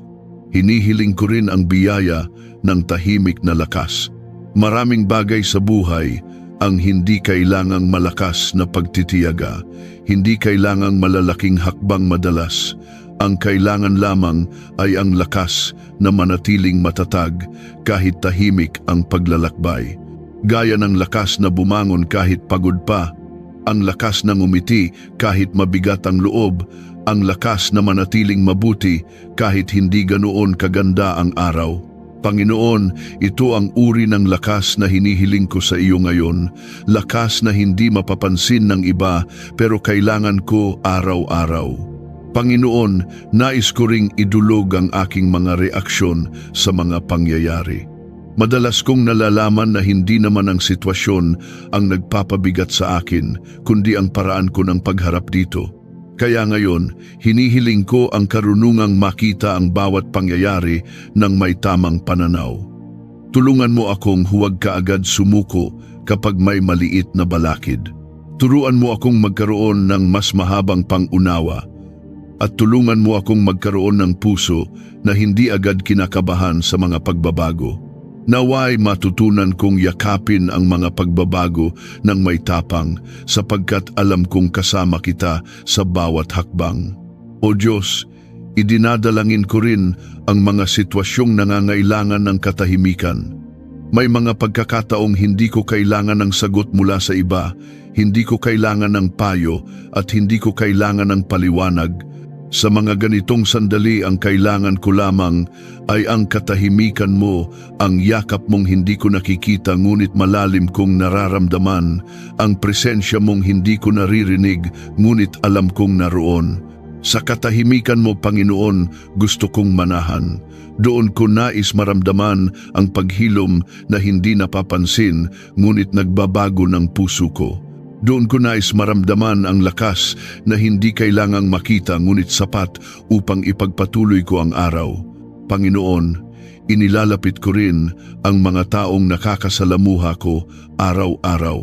hinihiling ko rin ang biyaya ng tahimik na lakas. Maraming bagay sa buhay ang hindi kailangang malakas na pagtitiyaga, hindi kailangang malalaking hakbang madalas. Ang kailangan lamang ay ang lakas na manatiling matatag kahit tahimik ang paglalakbay. Gaya ng lakas na bumangon kahit pagod pa, ang lakas na ngumiti kahit mabigat ang loob, ang lakas na manatiling mabuti kahit hindi ganoon kaganda ang araw. Panginoon, ito ang uri ng lakas na hinihiling ko sa iyo ngayon, lakas na hindi mapapansin ng iba pero kailangan ko araw-araw. Panginoon, nais ko ring idulog ang aking mga reaksyon sa mga pangyayari. Madalas kong nalalaman na hindi naman ang sitwasyon ang nagpapabigat sa akin, kundi ang paraan ko ng pagharap dito. Kaya ngayon, hinihiling ko ang karunungang makita ang bawat pangyayari ng may tamang pananaw. Tulungan mo akong huwag kaagad sumuko kapag may maliit na balakid. Turuan mo akong magkaroon ng mas mahabang pangunawa at tulungan mo akong magkaroon ng puso na hindi agad kinakabahan sa mga pagbabago. Naway matutunan kong yakapin ang mga pagbabago ng may tapang sapagkat alam kong kasama kita sa bawat hakbang. O Diyos, idinadalangin ko rin ang mga sitwasyong nangangailangan ng katahimikan. May mga pagkakataong hindi ko kailangan ng sagot mula sa iba, hindi ko kailangan ng payo at hindi ko kailangan ng paliwanag. Sa mga ganitong sandali ang kailangan ko lamang ay ang katahimikan mo, ang yakap mong hindi ko nakikita ngunit malalim kong nararamdaman, ang presensya mong hindi ko naririnig ngunit alam kong naroon. Sa katahimikan mo, Panginoon, gusto kong manahan. Doon ko nais maramdaman ang paghilom na hindi napapansin ngunit nagbabago ng puso ko. Doon ko nais maramdaman ang lakas na hindi kailangang makita ngunit sapat upang ipagpatuloy ko ang araw. Panginoon, inilalapit ko rin ang mga taong nakakasalamuha ko araw-araw.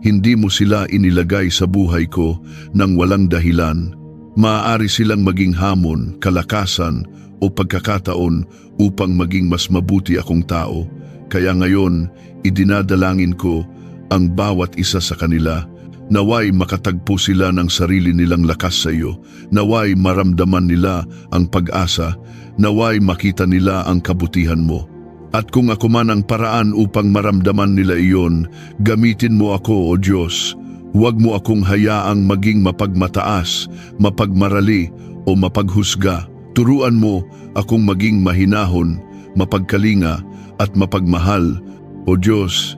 Hindi mo sila inilagay sa buhay ko nang walang dahilan. Maaari silang maging hamon, kalakasan o pagkakataon upang maging mas mabuti akong tao. Kaya ngayon, idinadalangin ko ang bawat isa sa kanila. Naway makatagpo sila ng sarili nilang lakas sa iyo. Naway maramdaman nila ang pag-asa. Naway makita nila ang kabutihan mo. At kung ako man ang paraan upang maramdaman nila iyon, gamitin mo ako, O Diyos. Huwag mo akong hayaang maging mapagmataas, mapagmarali o mapaghusga. Turuan mo akong maging mahinahon, mapagkalinga at mapagmahal. O Diyos,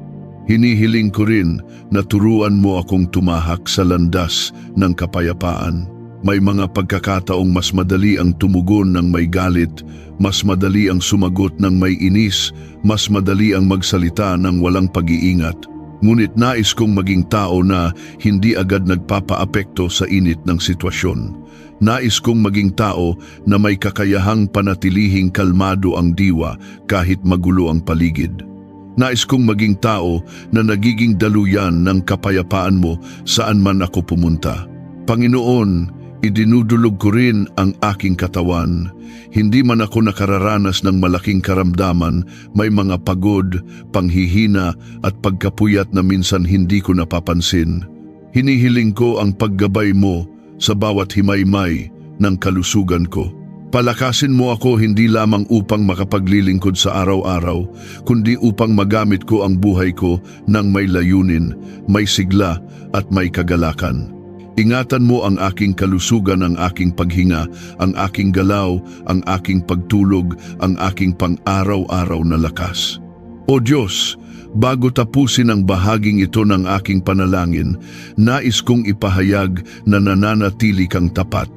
hinihiling ko rin na turuan mo akong tumahak sa landas ng kapayapaan. May mga pagkakataong mas madali ang tumugon ng may galit, mas madali ang sumagot ng may inis, mas madali ang magsalita ng walang pag-iingat. Ngunit nais kong maging tao na hindi agad nagpapaapekto sa init ng sitwasyon. Nais kong maging tao na may kakayahang panatilihing kalmado ang diwa kahit magulo ang paligid. Nais kong maging tao na nagiging daluyan ng kapayapaan mo saan man ako pumunta. Panginoon, idinudulog ko rin ang aking katawan. Hindi man ako nakararanas ng malaking karamdaman, may mga pagod, panghihina at pagkapuyat na minsan hindi ko napapansin. Hinihiling ko ang paggabay mo sa bawat himaymay ng kalusugan ko. Palakasin mo ako hindi lamang upang makapaglilingkod sa araw-araw, kundi upang magamit ko ang buhay ko ng may layunin, may sigla at may kagalakan. Ingatan mo ang aking kalusugan, ang aking paghinga, ang aking galaw, ang aking pagtulog, ang aking pang-araw-araw na lakas. O Diyos, bago tapusin ang bahaging ito ng aking panalangin, nais kong ipahayag na nananatili kang tapat.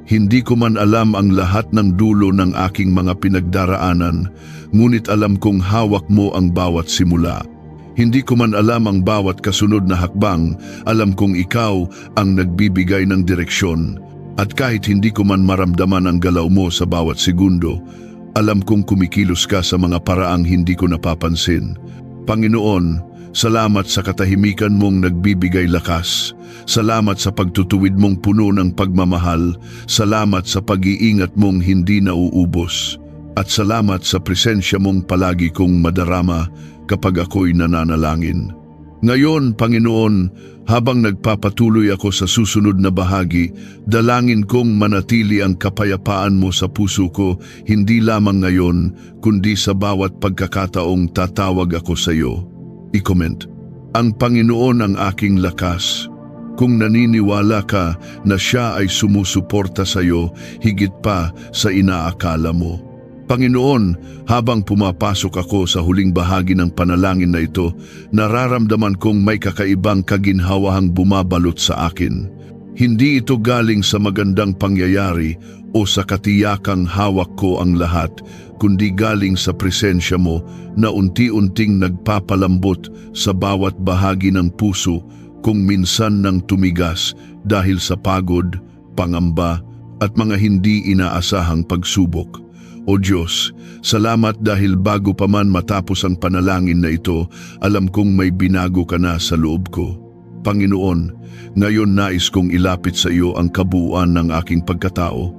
Hindi ko man alam ang lahat ng dulo ng aking mga pinagdaraanan, ngunit alam kong hawak mo ang bawat simula. Hindi ko man alam ang bawat kasunod na hakbang, alam kong ikaw ang nagbibigay ng direksyon. At kahit hindi ko man maramdaman ang galaw mo sa bawat segundo, alam kong kumikilos ka sa mga paraang hindi ko napapansin. Panginoon, salamat sa katahimikan mong nagbibigay lakas. Salamat sa pagtutuwid mong puno ng pagmamahal. Salamat sa pag-iingat mong hindi nauubos. At salamat sa presensya mong palagi kong madarama kapag ako'y nananalangin. Ngayon, Panginoon, habang nagpapatuloy ako sa susunod na bahagi, dalangin kong manatili ang kapayapaan mo sa puso ko, hindi lamang ngayon, kundi sa bawat pagkakataong tatawag ako sa iyo. I-comment, ang Panginoon ang aking lakas. Kung naniniwala ka na siya ay sumusuporta sa iyo, higit pa sa inaakala mo. Panginoon, habang pumapasok ako sa huling bahagi ng panalangin na ito, nararamdaman kong may kakaibang kaginhawahang bumabalot sa akin. Hindi ito galing sa magandang pangyayari o sa katiyakang hawak ko ang lahat, kundi galing sa presensya mo na unti-unting nagpapalambot sa bawat bahagi ng puso kung minsan nang tumigas dahil sa pagod, pangamba at mga hindi inaasahang pagsubok. O Diyos, salamat dahil bago pa man matapos ang panalangin na ito, alam kong may binago ka na sa loob ko. Panginoon, ngayon nais kong ilapit sa iyo ang kabuuan ng aking pagkatao.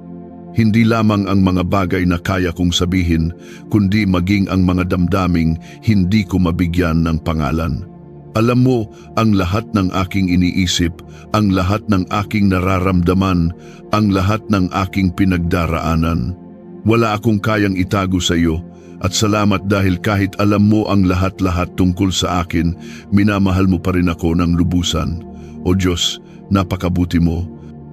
Hindi lamang ang mga bagay na kaya kong sabihin, kundi maging ang mga damdaming hindi ko mabigyan ng pangalan. Alam mo ang lahat ng aking iniisip, ang lahat ng aking nararamdaman, ang lahat ng aking pinagdaraanan. Wala akong kayang itago sa iyo at salamat dahil kahit alam mo ang lahat-lahat tungkol sa akin, minamahal mo pa rin ako ng lubusan. O Diyos, napakabuti mo.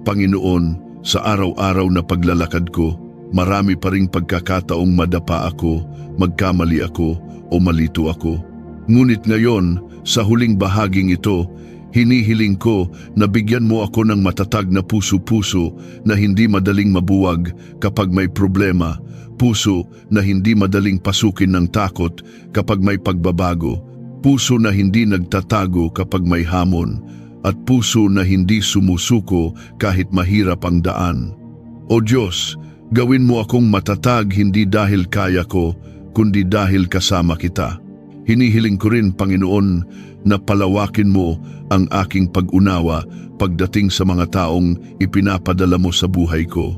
Panginoon, sa araw-araw na paglalakad ko, marami pa ring pagkakataong madapa ako, magkamali ako o malito ako. Ngunit ngayon, sa huling bahaging ito, hinihiling ko na bigyan mo ako ng matatag na puso-puso na hindi madaling mabuwag kapag may problema, puso na hindi madaling pasukin ng takot kapag may pagbabago, puso na hindi nagtatago kapag may hamon, at puso na hindi sumusuko kahit mahirap ang daan. O Diyos, gawin mo akong matatag hindi dahil kaya ko, kundi dahil kasama kita. Hinihiling ko rin, Panginoon, na palawakin mo ang aking pag-unawa pagdating sa mga taong ipinapadala mo sa buhay ko.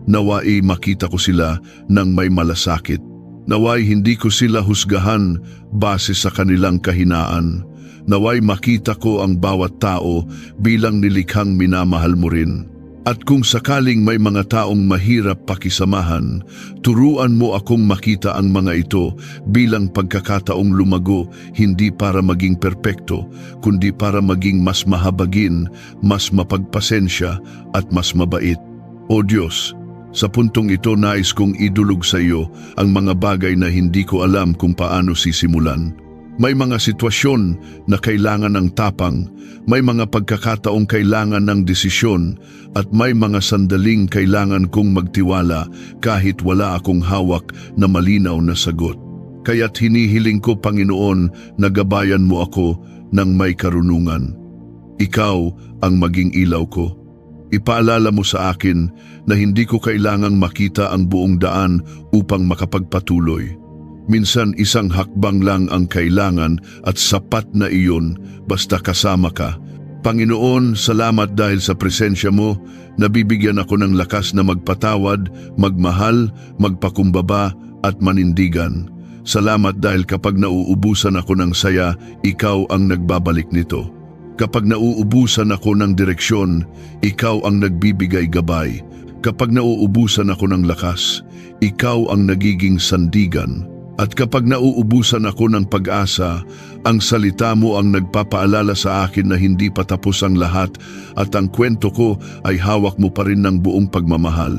Naway makita ko sila ng may malasakit. Naway hindi ko sila husgahan base sa kanilang kahinaan. Naway makita ko ang bawat tao bilang nilikhang minamahal mo rin. At kung sakaling may mga taong mahirap pakisamahan, turuan mo akong makita ang mga ito bilang pagkakataong lumago, hindi para maging perpekto, kundi para maging mas mahabagin, mas mapagpasensya at mas mabait. O Diyos, sa puntong ito nais kong idulog sa iyo ang mga bagay na hindi ko alam kung paano sisimulan. May mga sitwasyon na kailangan ng tapang, may mga pagkakataong kailangan ng desisyon, at may mga sandaling kailangan kong magtiwala kahit wala akong hawak na malinaw na sagot. Kaya't hinihiling ko, Panginoon, na gabayan mo ako, ng may karunungan. Ikaw ang maging ilaw ko. Ipaalala mo sa akin na hindi ko kailangang makita ang buong daan upang makapagpatuloy. Minsan isang hakbang lang ang kailangan at sapat na iyon basta kasama ka. Panginoon, salamat dahil sa presensya mo, nabibigyan ako ng lakas na magpatawad, magmahal, magpakumbaba at manindigan. Salamat dahil kapag nauubusan ako ng saya, ikaw ang nagbabalik nito. Kapag nauubusan ako ng direksyon, ikaw ang nagbibigay gabay. Kapag nauubusan ako ng lakas, ikaw ang nagiging sandigan. At kapag nauubusan ako ng pag-asa, ang salita mo ang nagpapaalala sa akin na hindi pa tapos ang lahat at ang kwento ko ay hawak mo pa rin ng buong pagmamahal.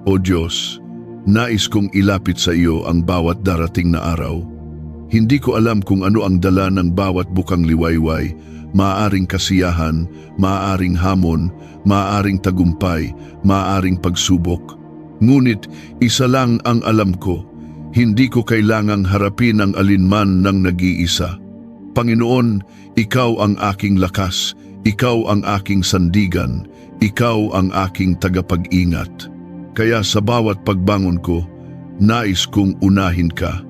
O Diyos, nais kong ilapit sa iyo ang bawat darating na araw. Hindi ko alam kung ano ang dala ng bawat bukang liwayway, maaaring kasiyahan, maaaring hamon, maaaring tagumpay, maaaring pagsubok. Ngunit isa lang ang alam ko, hindi ko kailangang harapin ang alinman ng nag-iisa. Panginoon, ikaw ang aking lakas, ikaw ang aking sandigan, ikaw ang aking tagapag-ingat. Kaya sa bawat pagbangon ko, nais kong unahin ka.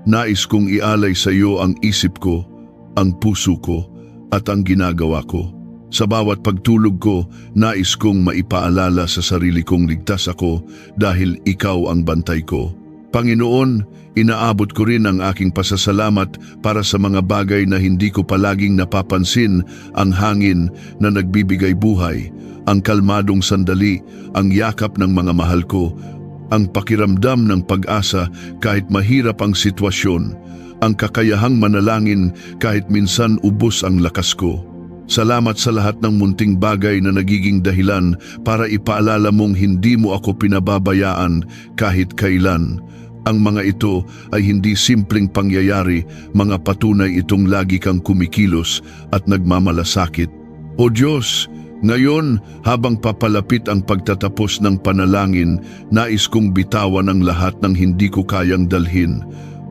Nais kong ialay sa iyo ang isip ko, ang puso ko, at ang ginagawa ko. Sa bawat pagtulog ko, nais kong maipaalala sa sarili kong ligtas ako dahil ikaw ang bantay ko. Panginoon, inaabot ko rin ang aking pasasalamat para sa mga bagay na hindi ko palaging napapansin, ang hangin na nagbibigay buhay, ang kalmadong sandali, ang yakap ng mga mahal ko, ang pakiramdam ng pag-asa kahit mahirap ang sitwasyon, ang kakayahang manalangin kahit minsan ubos ang lakas ko. Salamat sa lahat ng munting bagay na nagiging dahilan para ipaalala mong hindi mo ako pinababayaan kahit kailan. Ang mga ito ay hindi simpleng pangyayari, mga patunay itong lagi kang kumikilos at nagmamalasakit. O Diyos, ngayon habang papalapit ang pagtatapos ng panalangin, nais kong bitawan ang lahat ng hindi ko kayang dalhin.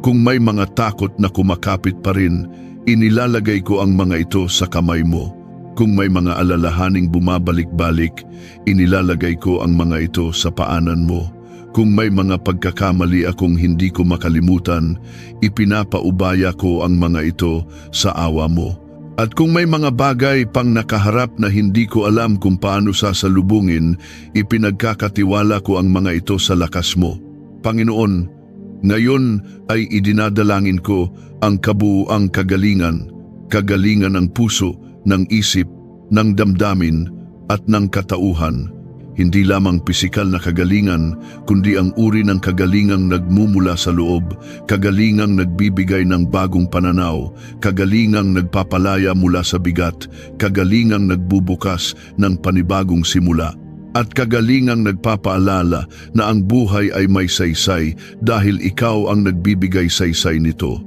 Kung may mga takot na kumakapit pa rin, inilalagay ko ang mga ito sa kamay mo. Kung may mga alalahaning bumabalik-balik, inilalagay ko ang mga ito sa paanan mo. Kung may mga pagkakamali akong hindi ko makalimutan, ipinapaubaya ko ang mga ito sa awa mo. At kung may mga bagay pang nakaharap na hindi ko alam kung paano sasalubungin, ipinagkakatiwala ko ang mga ito sa lakas mo. Panginoon, ngayon ay idinadalangin ko ang kabuuang kagalingan, kagalingan ng puso, ng isip, ng damdamin at ng katauhan. Hindi lamang pisikal na kagalingan, kundi ang uri ng kagalingang nagmumula sa loob, kagalingang nagbibigay ng bagong pananaw, kagalingang nagpapalaya mula sa bigat, kagalingang nagbubukas ng panibagong simula, at kagalingang nagpapaalala na ang buhay ay may saysay dahil ikaw ang nagbibigay saysay nito.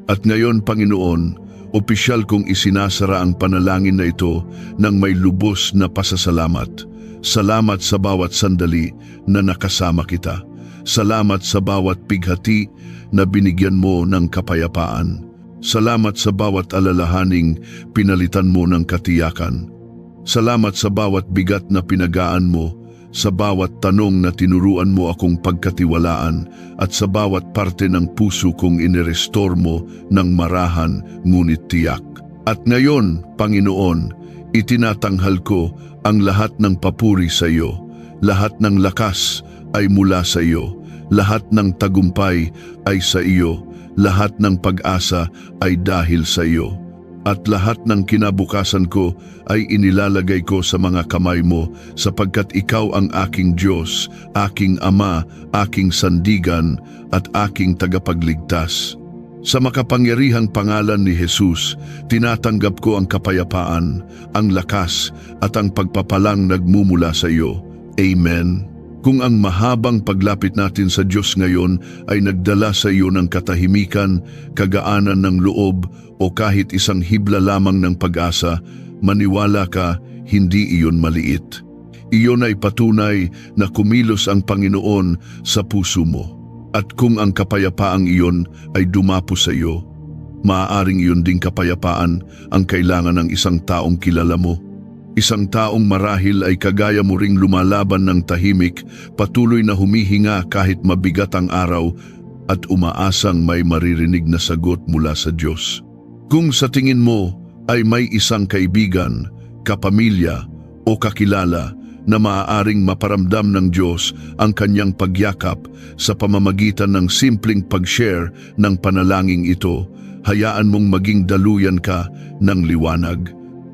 At ngayon, Panginoon, opisyal kong isinasara ang panalangin na ito ng may lubos na pasasalamat. Salamat sa bawat sandali na nakasama kita. Salamat sa bawat pighati na binigyan mo ng kapayapaan. Salamat sa bawat alalahaning pinalitan mo ng katiyakan. Salamat sa bawat bigat na pinagaan mo, sa bawat tanong na tinuruan mo akong pagkatiwalaan, at sa bawat parte ng puso kong inirestore mo ng marahan ngunit tiyak. At ngayon, Panginoon, itinatanghal ko ang lahat ng papuri sa iyo. Lahat ng lakas ay mula sa iyo. Lahat ng tagumpay ay sa iyo. Lahat ng pag-asa ay dahil sa iyo. At lahat ng kinabukasan ko ay inilalagay ko sa mga kamay mo sapagkat ikaw ang aking Diyos, aking Ama, aking sandigan at aking tagapagligtas. Sa makapangyarihang pangalan ni Jesus, tinatanggap ko ang kapayapaan, ang lakas at ang pagpapalang nagmumula sa iyo. Amen. Kung ang mahabang paglapit natin sa Diyos ngayon ay nagdala sa iyo ng katahimikan, kagaanan ng loob o kahit isang hibla lamang ng pag-asa, maniwala ka, hindi iyon maliit. Iyon ay patunay na kumilos ang Panginoon sa puso mo. At kung ang kapayapaang iyon ay dumapo sa iyo, maaaring iyon ding kapayapaan ang kailangan ng isang taong kilala mo. Isang taong marahil ay kagaya mo ring lumalaban ng tahimik, patuloy na humihinga kahit mabigat ang araw at umaasang may maririnig na sagot mula sa Diyos. Kung sa tingin mo ay may isang kaibigan, kapamilya o kakilala na maaaring maparamdam ng Diyos ang kanyang pagyakap sa pamamagitan ng simpleng pag-share ng panalangin ito, hayaan mong maging daluyan ka ng liwanag.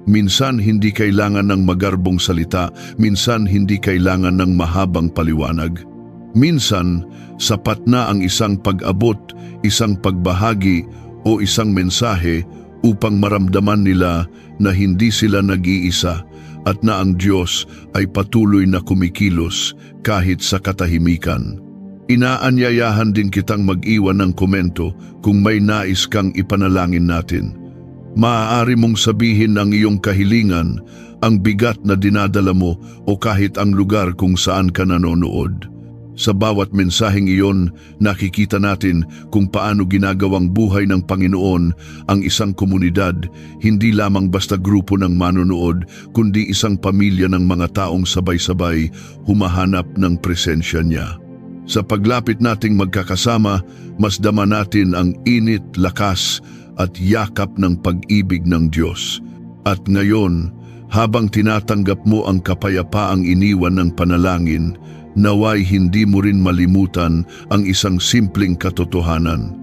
Minsan hindi kailangan ng magarbong salita, minsan hindi kailangan ng mahabang paliwanag. Minsan, sapat na ang isang pag-abot, isang pagbahagi o isang mensahe upang maramdaman nila na hindi sila nag-iisa at na ang Diyos ay patuloy na kumikilos kahit sa katahimikan. Inaanyayahan din kitang mag-iwan ng komento kung may nais kang ipanalangin natin. Maaari mong sabihin ang iyong kahilingan, ang bigat na dinadala mo o kahit ang lugar kung saan ka nanonood. Sa bawat mensaheng iyon, nakikita natin kung paano ginagawang buhay ng Panginoon ang isang komunidad, hindi lamang basta grupo ng manonood, kundi isang pamilya ng mga taong sabay-sabay humahanap ng presensya niya. Sa paglapit nating magkakasama, mas dama natin ang init, lakas at yakap ng pag-ibig ng Diyos. At ngayon, habang tinatanggap mo ang kapayapaang iniwan ng panalangin, naway hindi mo rin malimutan ang isang simpleng katotohanan.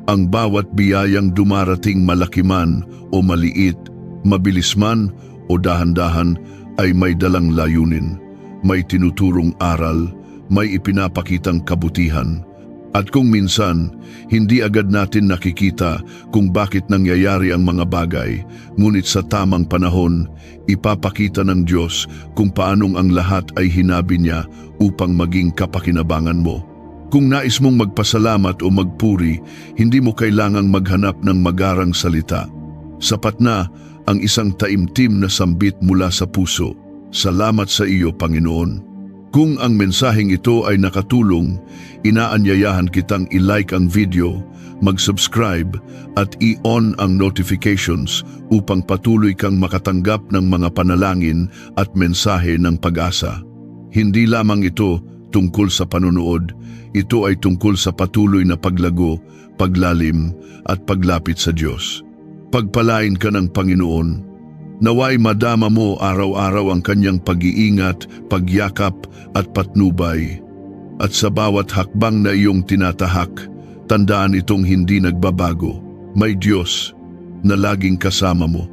Ang bawat biyayang dumarating malaki man o maliit, mabilis man o dahan-dahan ay may dalang layunin, may tinuturong aral, may ipinapakitang kabutihan. At kung minsan, hindi agad natin nakikita kung bakit nangyayari ang mga bagay, ngunit sa tamang panahon, ipapakita ng Diyos kung paanong ang lahat ay hinabi niya upang maging kapakinabangan mo. Kung nais mong magpasalamat o magpuri, hindi mo kailangang maghanap ng magarang salita. Sapat na ang isang taimtim na sambit mula sa puso. Salamat sa iyo, Panginoon. Kung ang mensaheng ito ay nakatulong, inaanyayahan kitang i-like ang video, mag-subscribe at i-on ang notifications upang patuloy kang makatanggap ng mga panalangin at mensahe ng pag-asa. Hindi lamang ito tungkol sa panonood, ito ay tungkol sa patuloy na paglago, paglalim at paglapit sa Diyos. Pagpalain ka ng Panginoon. Naway madama mo araw-araw ang kanyang pag-iingat, pagyakap at patnubay. At sa bawat hakbang na iyong tinatahak, tandaan itong hindi nagbabago. May Diyos na laging kasama mo.